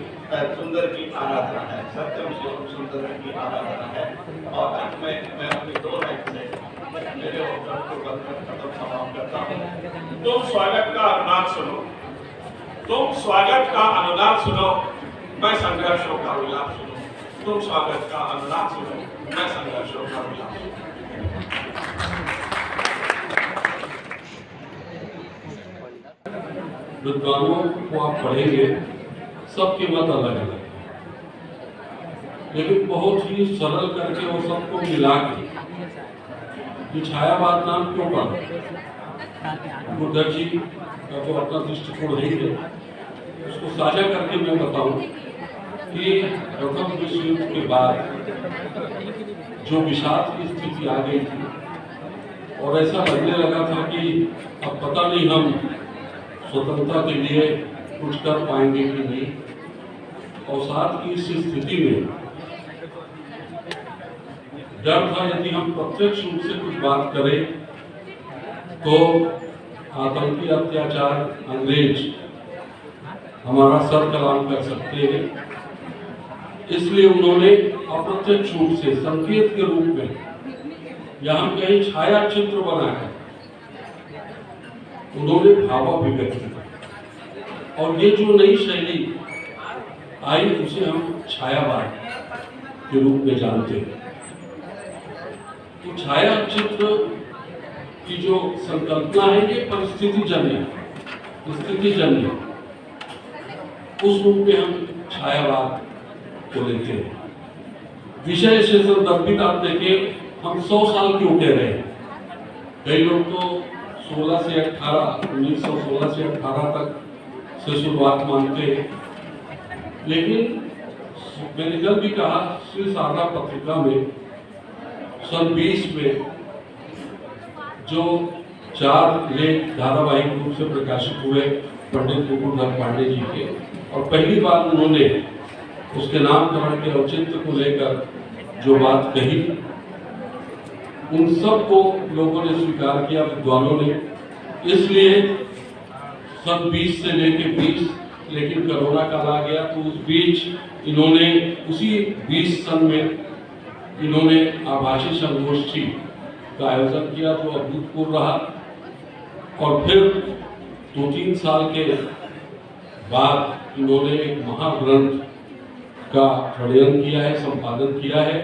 आराधना है। सत्यम शिवम सुंदर की आराधना है। और अंत में मैं अपनी 2 लाइन से मेरे वक्तव्य को खत्म समाप्त करता हूँ। तुम स्वागत का अनुनाद सुनो, मैं संघर्षों का विलाप सुनो। तुम स्वागत का अनुनाद सुनो, मैं संघर्षों का विलाप सुनो। विद्वानों को आप पढ़ेंगे, सबके मत अलग अलग, लेकिन बहुत ही सरल करके वो सबको मिला के छायावाद नाम क्यों पड़ा। बुद्ध जी का जो अपना दृष्टिकोण है उसको साझा करके मैं बताऊं कि प्रथम विश्व युद्ध के बाद जो विषाद की स्थिति आ गई थी और ऐसा लगने लगा था कि अब पता नहीं हम स्वतंत्रता के लिए कुछ कर पाएंगे कि नहीं, और साथ की इस स्थिति में डर था यदि हम प्रत्यक्ष रूप से कुछ बात करें तो आतंकी अत्याचार अंग्रेज हमारा सर कलाम कर सकते हैं। इसलिए उन्होंने अप्रत्यक्ष रूप से संकेत के रूप में या हम कहीं छाया चित्र बनाकर उन्होंने भावाभिव्यक्ति किया, और ये जो नई शैली आई उसे हम छायावाद के रूप में जानते हैं। तो छाया चित्र की जो संकल्पना है ये परिस्थिति जन्य, स्थिति जन्य, उस रूप में हम छायावाद को लेते हैं। विषय से संदर्भित आप देखें, हम 100 क्यों कह रहे हैं। कई लोग तो 16 से 18 1916 से 18 तक से शुरुआत मानते हैं, लेकिन मैंने कल भी कहा श्री शारदा पत्रिका में सन 20 में जो 4 लेख धारावाहिक रूप से प्रकाशित हुए पंडित मुकुंदर पांडे जी के, और पहली बार उन्होंने उसके नामकरण के औचित्य को लेकर जो बात कही, उन सब को लोगों ने स्वीकार किया, विद्वानों ने। इसलिए सन 20 से लेके 20, लेकिन कोरोना काल आ गया तो उस बीच इन्होंने उसी 20 सन में इन्होंने आभासी संगोष्ठी का आयोजन किया जो अभूतपूर्व रहा, और फिर 2-3 साल के बाद इन्होंने एक महाग्रंथ का षड्यंत्र किया है, संपादन किया है,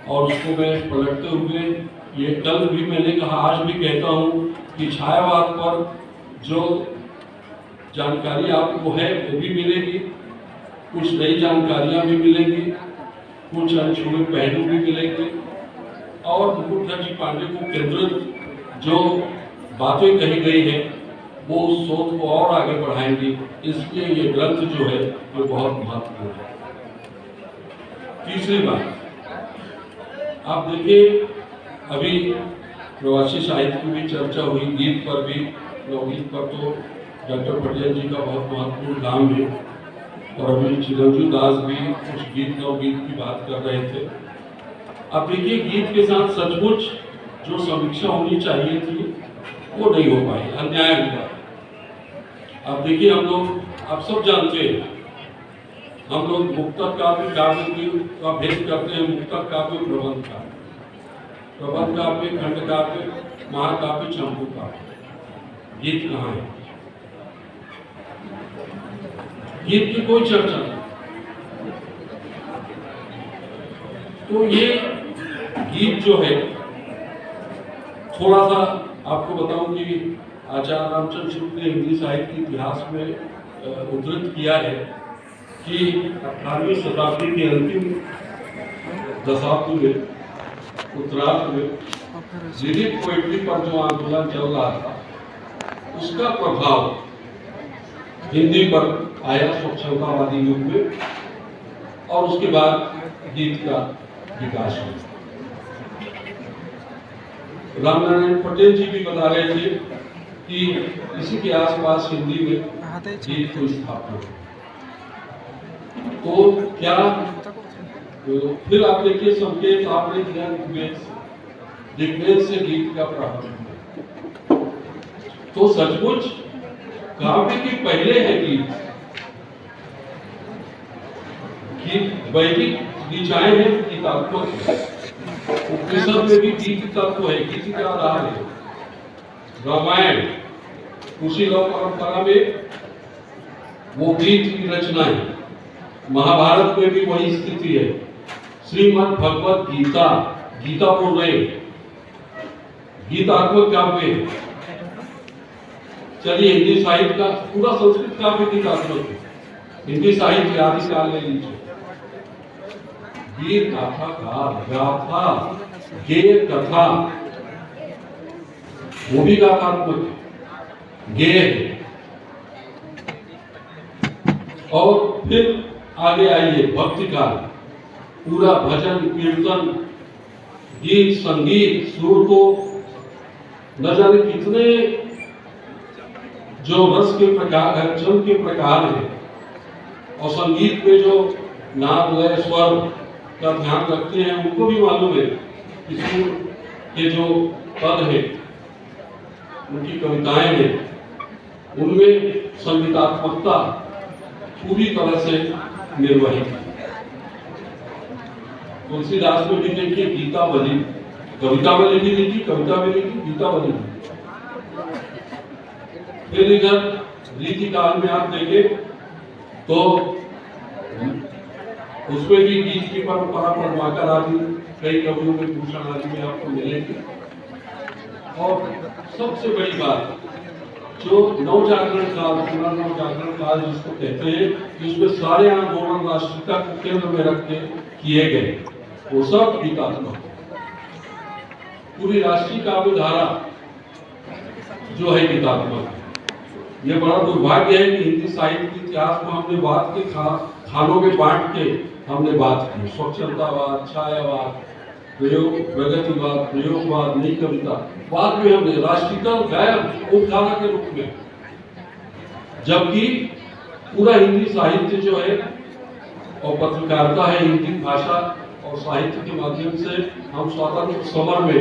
और उसको मैं पलटते हुए ये कल भी मैंने कहा, आज भी कहता हूँ कि छायावाद पर जो जानकारी आपको है वो भी मिलेगी, कुछ नई जानकारियाँ भी मिलेंगी, कुछ अनछुए पहलू भी मिलेंगे, और मुकुंदर जी पांडे को केंद्रित जो बातें कही गई है वो उस शोध को और आगे बढ़ाएंगी। इसलिए ये ग्रंथ जो है वो बहुत महत्वपूर्ण है। तीसरी बात, आप देखिए अभी प्रवासी साहित्य की भी चर्चा हुई, गीत पर भी, नवगीत पर तो डॉक्टर पटेल जी का बहुत महत्वपूर्ण काम है, और अभी चिरंजीव दास भी कुछ गीत नवगीत की बात कर रहे थे। अब देखिए गीत के साथ सचमुच जो समीक्षा होनी चाहिए थी वो नहीं हो पाई, अन्याय हुआ। अब देखिए हम लोग, आप सब जानते हैं, हम लोग मुक्तक काव्य का भेद करते हैं, मुक्तक काव्य प्रबंध काव्य, प्रबंध काव्य, खंड काव्य, महाकाव्य, चंपू काव्य। गीत कहाँ है? गीत की कोई चर्चा नहीं। तो ये गीत जो है, थोड़ा सा आपको बताऊं कि आचार्य रामचंद्र शुक्ल ने हिंदी साहित्य के इतिहास में उद्धृत किया है कि 18वीं शताब्दी के अंतिम दशाब्द में, उत्तरार्ध में लिरिक पोएट्री पर जो आंदोलन चल रहा था उसका प्रभाव हिंदी पर आया स्वच्छतावादी युग में, और उसके बाद गीत का विकास हुआ। रामनारायण पटेल जी भी बता रहे थे कि इसी के आसपास हिंदी में गीत को स्थापना। तो क्या फिर आप देखिए संकेत आपने दिया दिग्वेद से गीत का प्रारंभ। तो सचमुच काव्य के पहले है गीत की वैदिक दिशाएं हैं, गीतात्मक है। उपनिषद में भी गीत तत्व है, गीत का आधार है। रामायण उसी लव परंपरा में वो गीत की रचना है। महाभारत में भी वही स्थिति है। श्रीमद् भगवत गीता, गीता बोल रहे, गीतात्मक काव्य। चलिए हिंदी साहित्य का पूरा संस्कृत काव्य गीतात्मक है। हिंदी साहित्य आदि काल ले लीजिए, वीर गाथा का गाथा, गेय कथा, वो भी गाथात्मक है, गेय है। और फिर आगे आइए भक्ति काल, पूरा भजन कीर्तन गीत संगीत सुर को न जाने कितने जो रस के प्रकार है, छंद के प्रकार है, और संगीत में जो नाद लय स्वर का ध्यान रखते हैं, उनको भी मालूम है कि सुर के जो पद है, उनकी कविताएं हैं, उनमें संगीतात्मकता पूरी तरह से निर्वहित है। तुलसीदास में भी देखिए गीता बनी, कविता में लिखी थी, कविता में लिखी, गीता बनी। फिर इधर रीति काल में आप देखें तो उसमें भी गीत की परंपरा पद्माकर आदि कई कवियों में, भूषण आदि में आपको मिलेगी। और सबसे बड़ी बात, जो नवजागरण काल, पूरा नवजागरण काल जिसको कहते हैं, जिसमें सारे आंदोलन राष्ट्रीयता को केंद्र में रख के किए गए, वो सब गीतात्मक। पूरी राष्ट्रीय काव्य धारा जो है गीतात्मक। ये बड़ा दुर्भाग्य है कि हिंदी साहित्य के इतिहास में हमने बात के खानों में बांट के हमने बात की, स्वच्छंदतावाद, छायावाद, प्रयोग प्रगतिवाद, प्रयोगवाद, नई कविता, बाद में हमने राष्ट्रीयता गायब उपधारा के रूप में। जबकि पूरा हिंदी साहित्य जो है और पत्रकारिता है, हिंदी भाषा और साहित्य के माध्यम से हम स्वतंत्र समर में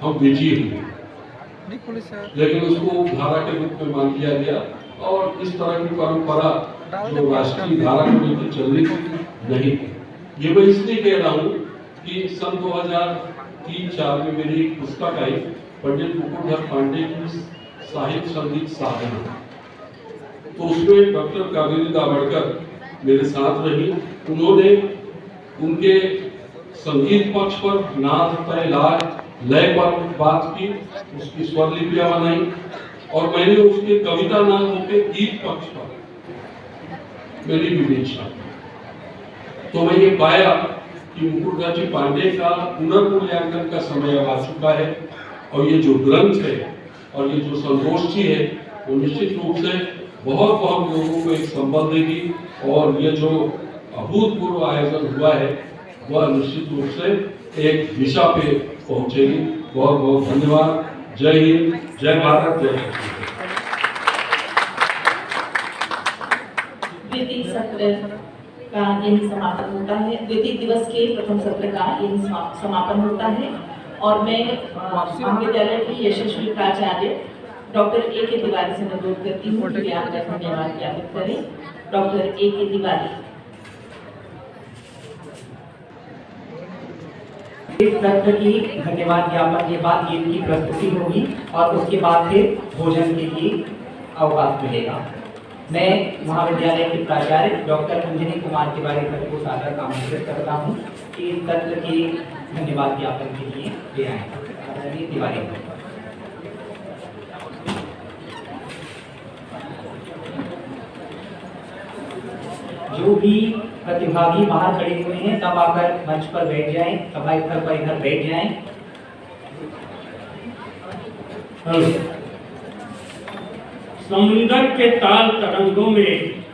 हम विजयी हुए, लेकिन उसको उपधारा के रूप में मान लिया गया। और इस तरह की परंपरा जो राष्ट्रीय धारा को लेकर चल रही थी, नहीं। ये मैं इसलिए कह रहा हूँ कि सन 2003-04 में मेरी एक पुस्तक आई, पंडित मुकुटधर पांडे की साहित्य संगीत साधना। तो उसमें डॉक्टर कावेरी दाभड़कर मेरे साथ रही। उन्होंने उनके संगीत पक्ष पर नाद, तय, लाग, लय पर बात की, उसकी स्वर लिपियां बनाई, और मैंने उसके कविता नादों के गीत पक्ष पर मेरी विवेचना। तो मैं ये पाया कि मुकुटधर जी पांडे का पुनर्मूल्यांकन का समय अब आ चुका है, और ये जो ग्रंथ है और ये जो संगोष्ठी है, वो निश्चित रूप से बहुत बहुत लोगों को एक संबल देगी, और ये जो अभूतपूर्व आयोजन हुआ है वह निश्चित रूप से एक दिशा पे पहुंचेगी। बहुत बहुत धन्यवाद। जय हिंद, जय भारत, जय द्वितीय सत्र का यही समापन होता है। द्वितीय दिवस के प्रथम सत्र का यही समापन होता है, और मैं महाविद्यालय की यशस्वी प्राचार्य डॉक्टर A.K. तिवारी से अनुरोध करती हूँ कि वे आपका धन्यवाद ज्ञापित करें। Doctor A.K. तिवारी। इस सत्र की धन्यवाद ज्ञापन के बाद गीत की प्रस्तुति होगी, और उसके बाद फिर भोजन के लिए अवकाश मिलेगा। मैं महाविद्यालय के प्राचार्य डॉक्टर अंजनी कुमार तिवारी सर को सादर आमंत्रित करता हूँ कि इस सत्र के धन्यवाद ज्ञापन के लिए ले आए। आदरणीय तिवारी, जो भी प्रतिभागी बाहर खड़े हुए हैं सब आकर मंच पर बैठ जाएं, सभा स्थल पर इधर बैठ जाएं। समुंदर के ताल तरंगों में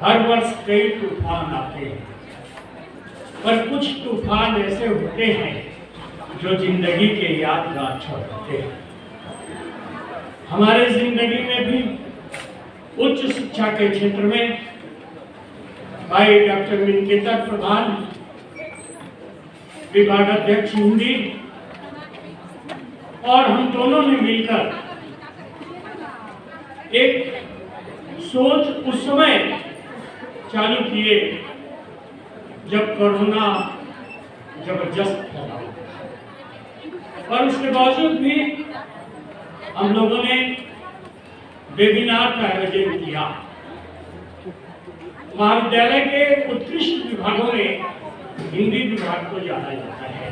हर वर्ष कई तूफान आते हैं, पर कुछ तूफान ऐसे होते हैं जो जिंदगी के यादगार छोड़ते हैं। हमारे जिंदगी में भी उच्च शिक्षा के क्षेत्र में भाई डॉक्टर मिनकेतर प्रधान, विभागाध्यक्ष हिंदी, और हम दोनों ने मिलकर एक सोच उस समय चालू किए जब कोरोना जबरदस्त फैला, और उसके बावजूद भी हम लोगों ने वेबिनार का आयोजन किया। महाविद्यालय के उत्कृष्ट विभागों में हिंदी विभाग को जाना जाता है।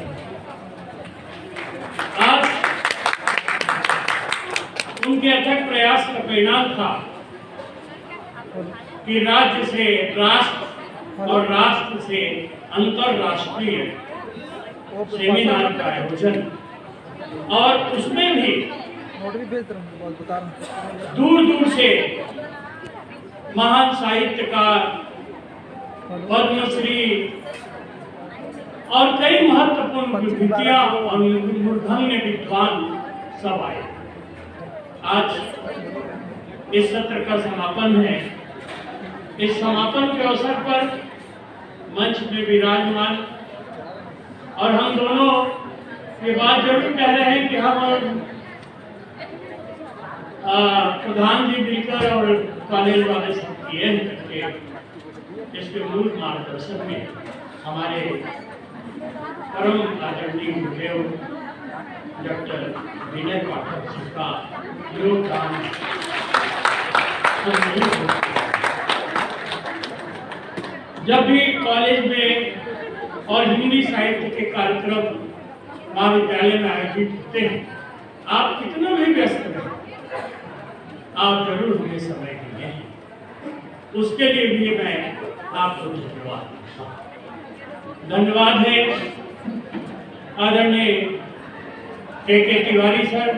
आज उनके अथक प्रयास का परिणाम था कि राज्य से राष्ट्र और राष्ट्र से अंतरराष्ट्रीय सेमिनार का आयोजन, और उसमें भी दूर दूर से महान साहित्यकार, पद्मश्री और कई महत्वपूर्ण विभूतियां और मूर्धन्य विद्वान सब आए। आज इस सत्र का समापन है। इस समापन के अवसर पर मंच में विराजमान और हम दोनों ये बात जरूर कह रहे हैं कि हम प्रधान जी मिलकर और कॉलेज वाले सब किए करके इसके मूल मार्गदर्शन में हमारे परम आदरणीय गुरुदेव डॉक्टर विनय पाठक जी का योगदान जब भी कॉलेज में और हिंदी साहित्य के कार्यक्रम महाविद्यालय में आयोजित होते हैं, आप कितना भी व्यस्त रहे, आप जरूर हमें समय दिए हैं। उसके लिए भी मैं आपको धन्यवाद देता हूं। धन्यवाद है आदरणीय के तिवारी सर,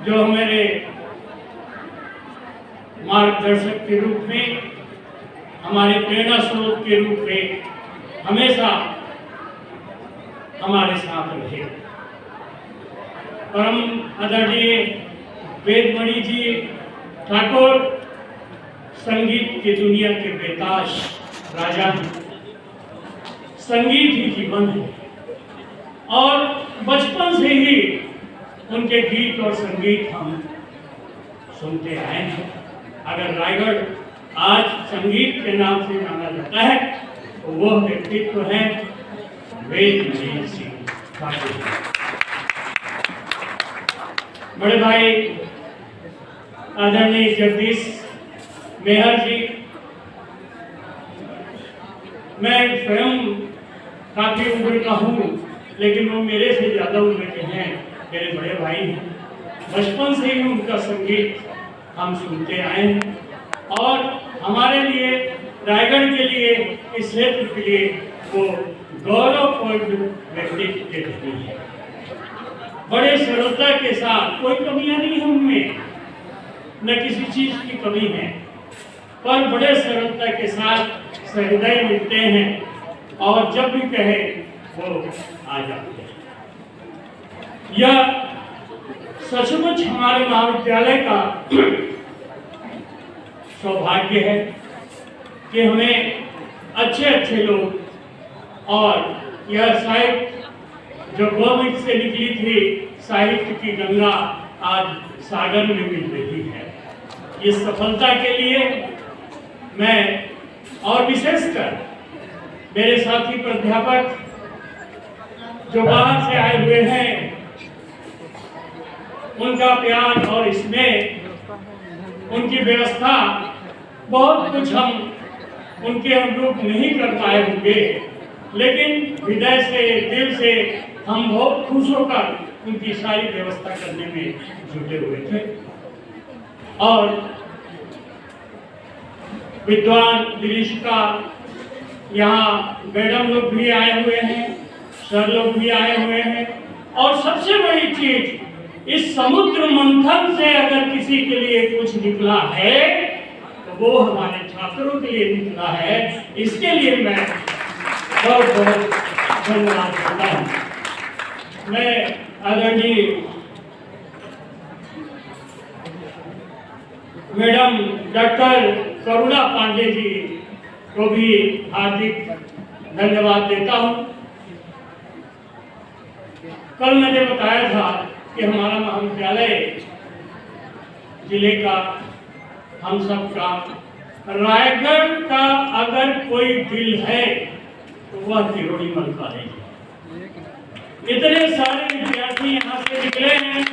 जो मेरे मार्गदर्शक के रूप में, हमारे प्रेरणा स्रोत के रूप में हमेशा हमारे साथ रहे। परम आदरणीय वेदमणि जी ठाकुर, संगीत की दुनिया के बेताज राजा हैं। संगीत ही जीवन है और बचपन से ही उनके गीत और संगीत हम सुनते आए हैं। अगर रायगढ़ आज संगीत के नाम से जाना जाता है तो वह व्यक्तित्व है वेदमणि सिंह ठाकुर। बड़े भाई आदरणीय जगदीश मेहर जी, मैं स्वयं काफी उम्र का हूँ, लेकिन वो मेरे से ज्यादा उम्र के हैं, मेरे बड़े भाई हैं। बचपन से ही उनका संगीत हम सुनते आए हैं और हमारे लिए, रायगढ़ के लिए, इस क्षेत्र के लिए वो गौरवपूर्ण व्यक्तित्व के धनी है। बड़े सरलता के साथ, कोई कमियां नहीं है उनमें, न किसी चीज की कमी है, पर बड़े सरलता के साथ सहृदय मिलते हैं और जब भी कहे वो आ जाते हैं। यह सचमुच हमारे महाविद्यालय का सौभाग्य है कि हमें अच्छे अच्छे लोग, और यह साहित्य जो गोमुख से निकली थी, साहित्य की गंगा आज सागर में मिल रही है। इस सफलता के लिए मैं और विशेषकर मेरे साथी प्राध्यापक जो बाहर से आए हुए हैं, उनका प्यार और इसमें उनकी व्यवस्था, बहुत कुछ हम उनके अनुरूप नहीं कर पाए होंगे, लेकिन हृदय से, दिल से हम बहुत खुश होकर उनकी सारी व्यवस्था करने में जुटे हुए थे। और विद्वान विनिष्का, यहाँ मैडम लोग भी आए हुए हैं, सर लोग भी आए हुए हैं, और सबसे बड़ी चीज, इस समुद्र मंथन से अगर किसी के लिए कुछ निकला है तो वो हमारे छात्रों के लिए निकला है। इसके लिए मैं बहुत बहुत धन्यवाद करता हूँ। मैं आदरणीय मैडम डॉक्टर करुणा पांडे जी को भी हार्दिक धन्यवाद देता हूँ। कल मैंने बताया था कि हमारा महाविद्यालय जिले का, हम सब का, रायगढ़ का अगर कोई दिल है तो वह तिरोड़ीमल कॉलेज है। इतने सारे विद्यार्थी यहाँ से निकले हैं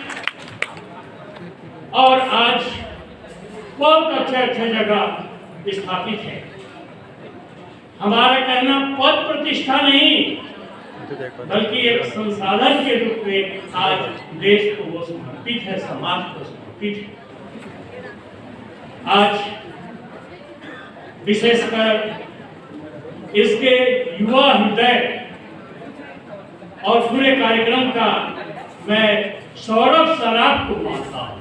और आज बहुत अच्छे जगह स्थापित है। हमारा कहना पद प्रतिष्ठा नहीं, बल्कि एक संसाधन के रूप में आज देश को वो समर्पित है, समाज को समर्पित है। आज विशेषकर इसके युवा हृदय और पूरे कार्यक्रम का मैं सौरभ सराफ को मानता हूँ,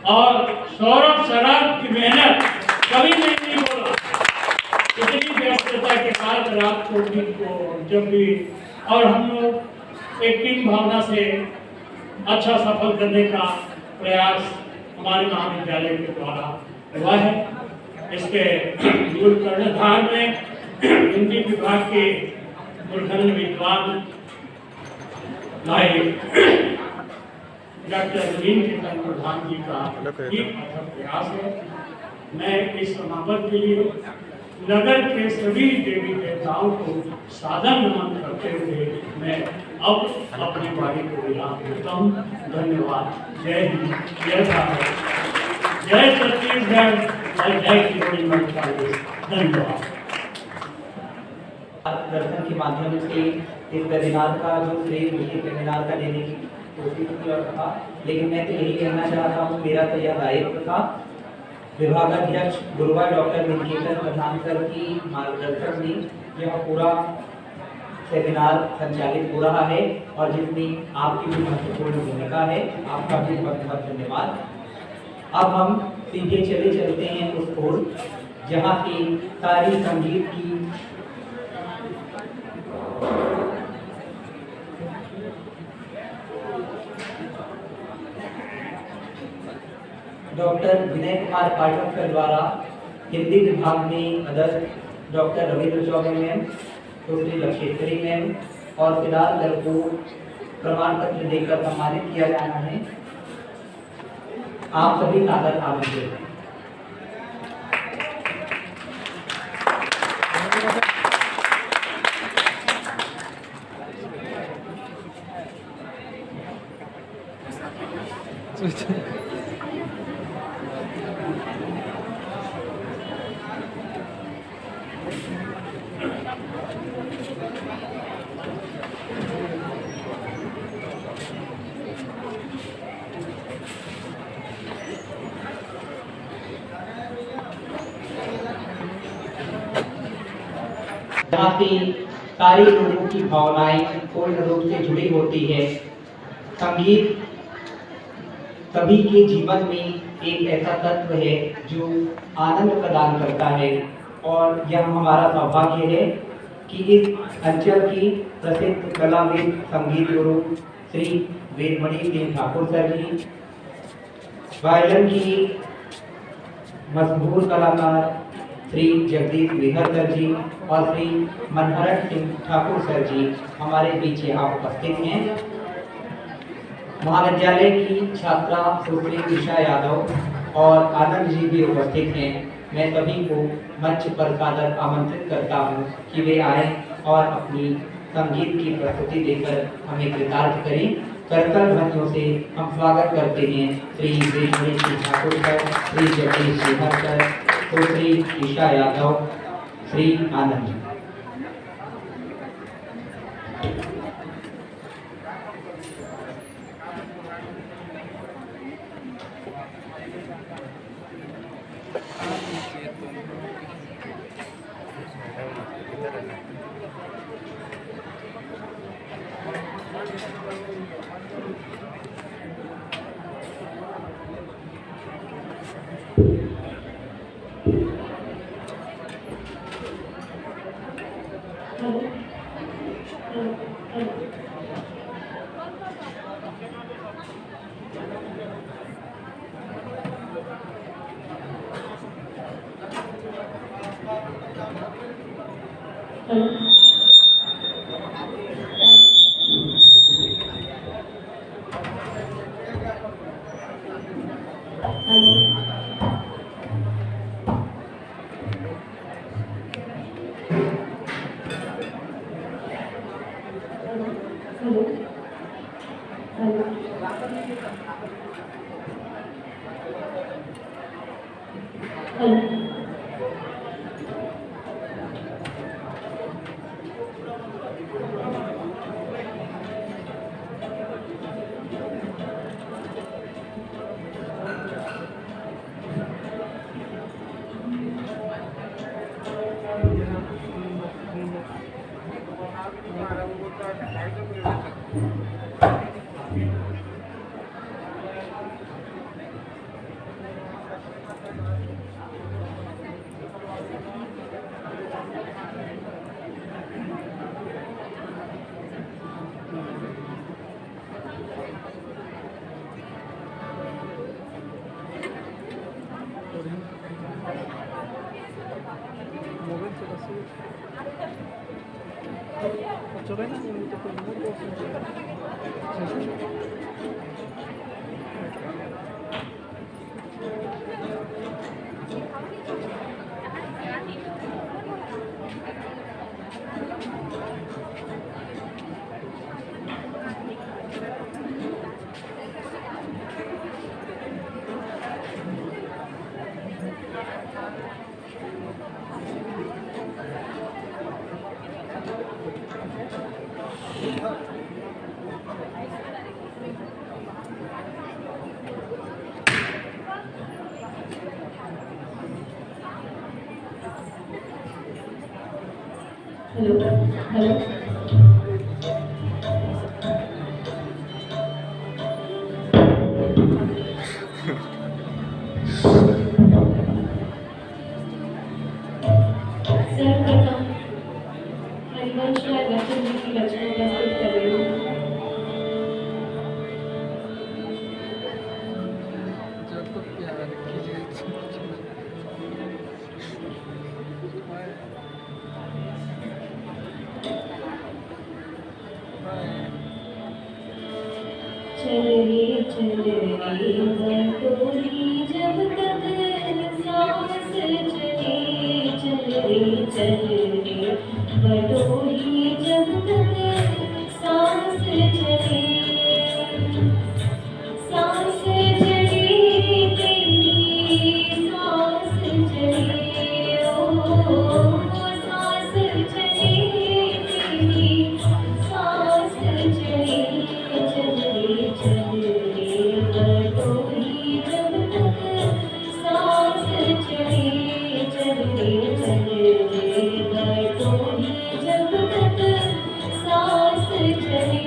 और सौरभ सराफ की मेहनत कभी नहीं बोला। इतनी व्यस्तता के साथ रात को, दिन को, जब भी, और हम लोग एक टीम भावना से अच्छा सफल करने का प्रयास हमारे महाविद्यालय के द्वारा हुआ है। इसके मूल कर्णधार में हिंदी विभाग के मूर्धन्य विद्वान डॉक्टर रवींद्र केतन प्रधान जी का ही अथक प्रयास है। मैं इस समापन के लिए नगर के सभी देवी देवताओं को सादर नमन करते हुए मैं अब अपनी वाणी को विराम देता हूँ। धन्यवाद। जय हिंद, जय भारत, जय छत्तीसगढ़ और जय किरोड़ी मंत्रालय। धन्यवाद। दर्शन के माध्यम से इस वेबिनार का जो श्रेय मुझे वेबिनार का देने की कोशिश की और था, लेकिन मैं तो यही कहना चाहता हूँ, मेरा तो यह दायित्व था। विभागाध्यक्ष गुरुवार डॉक्टर निकेतन प्रधान सर की मार्गदर्शन में यह पूरा सेमिनार संचालित हो रहा है और जिसमें आपकी भी महत्वपूर्ण भूमिका है। आपका भी बहुत बहुत धन्यवाद। अब हम सीधे चलते हैं उस ओर जहाँ की सारी संगीत की डॉक्टर विनय कुमार पाठक के द्वारा हिंदी विभाग में अध्यक्ष डॉक्टर रविंद्र चौबे मैम, सुश्री लक्षेश्वरी मैम और फिलहाल दल को प्रमाण पत्र देकर सम्मानित किया जाना है। आप सभी सादर आमंत्रित हैं। जहाँ से सारी लोगों की भावनाएं पूर्ण रूप से जुड़ी होती है। संगीत सभी के जीवन में एक ऐसा तत्व है जो आनंद प्रदान करता है और यह हमारा सौभाग्य है कि इस अंचल की प्रसिद्ध कलाविद संगीत गुरु श्री वेदमणि सिंह ठाकुर सर जी, वायलिन की मशहूर कलाकार श्री जगदीश विहर सर जी और श्री मनहरन सिंह ठाकुर सर जी हमारे बीच यहाँ उपस्थित हैं। महाविद्यालय की छात्रा सुश्री ईशा यादव और आनंद जी भी उपस्थित हैं। मैं सभी को मंच पर सादर आमंत्रित करता हूँ कि वे आए और अपनी संगीत की प्रस्तुति देकर हमें कृतार्थ करें। करतल ध्वनियों से हम स्वागत करते हैं श्री वेदमणि सिंह ठाकुर सर, श्री जगदीश विहर सर, सुश्री ईशा यादव, श्री आनंद जी। हेलो हेलो सर्वप्रथम हरिवंश राय बच्चन जी की रचना प्रस्तुत कर रही हूँ। चल रे बटोही जब तक सांस चले, चल रे बटोही जब तक सांस चले, सांस चले तेरी सांस चले, ओ सांस चले तेरी सांस चले, चल रे बटोही जब तक सांस चले, चल रे बटोही जब तक सांस चले।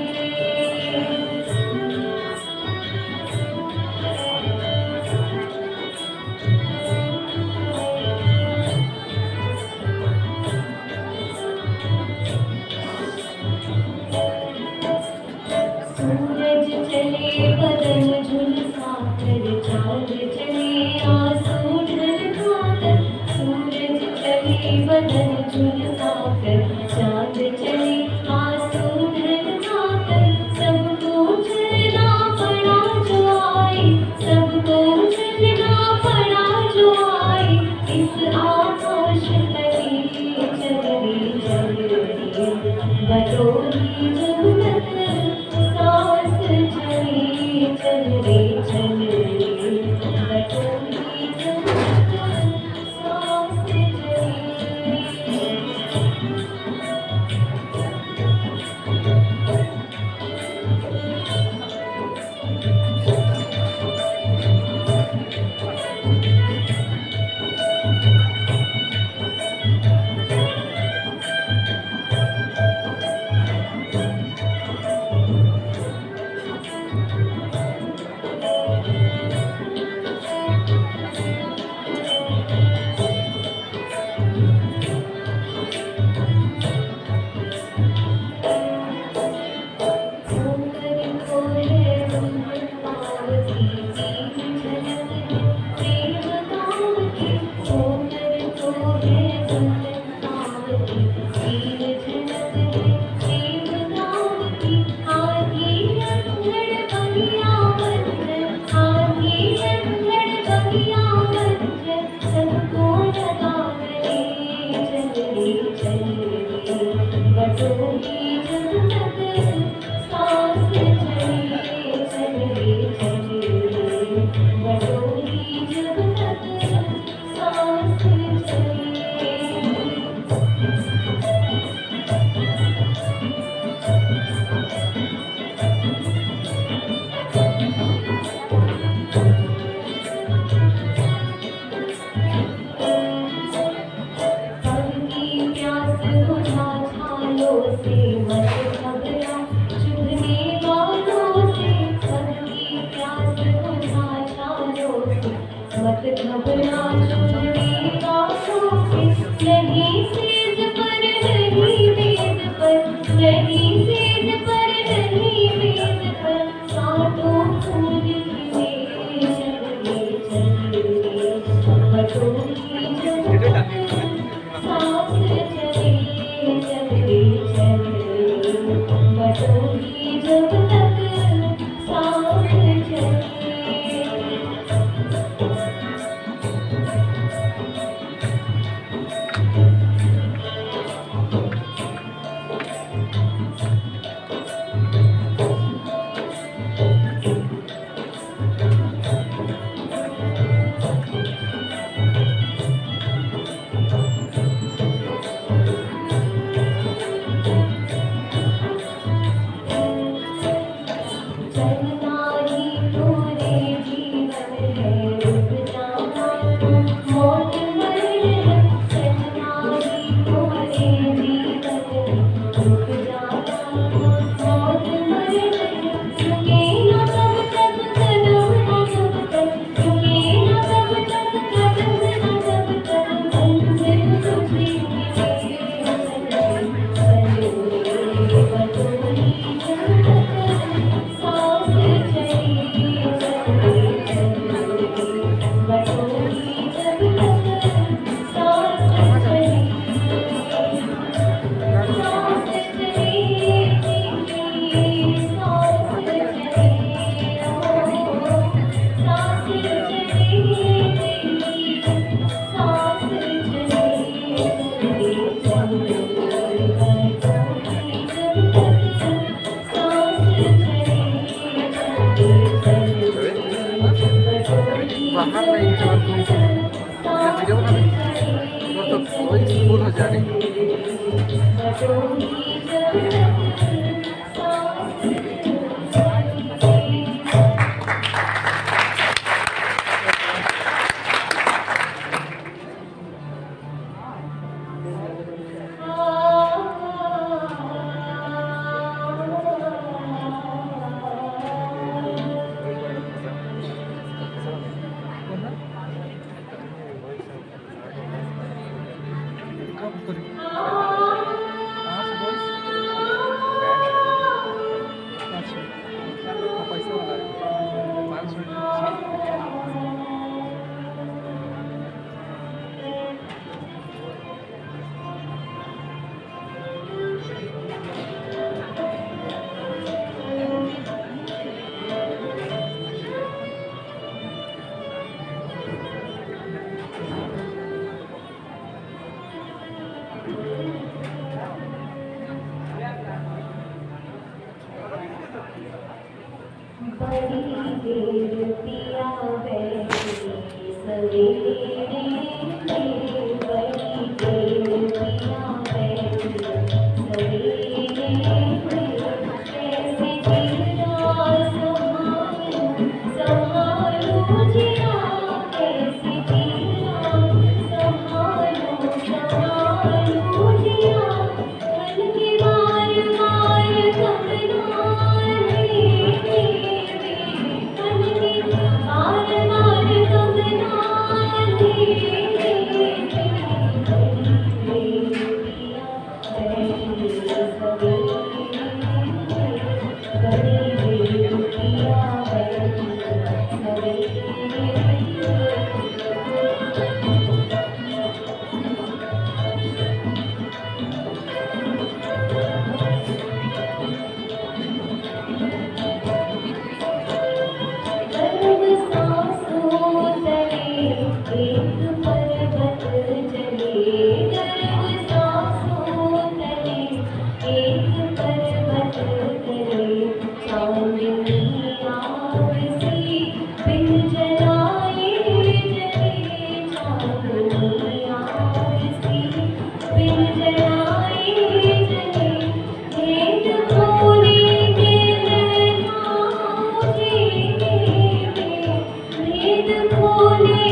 सूरज चले बदन झुलसा कर, चांद चले आंसू ढलका कर, सूरज चले बदन झुलसा कर, चांद चले आंसू ढलका कर, सबको चलना पड़ा जो आए, सबको चलना पड़ा जो आए, इस आकाश तले, चल रे बटोही जब तक सांस चले, चल रे बटोही जब तक सांस चले। मत घबरा छोड़े बातों से, नहीं सेज पर नहीं वेद पर, नहीं सेज पर नहीं वेद पर, कांटों फूल खिले, चले बटोही जब तक सांस चले, चले भेद खोले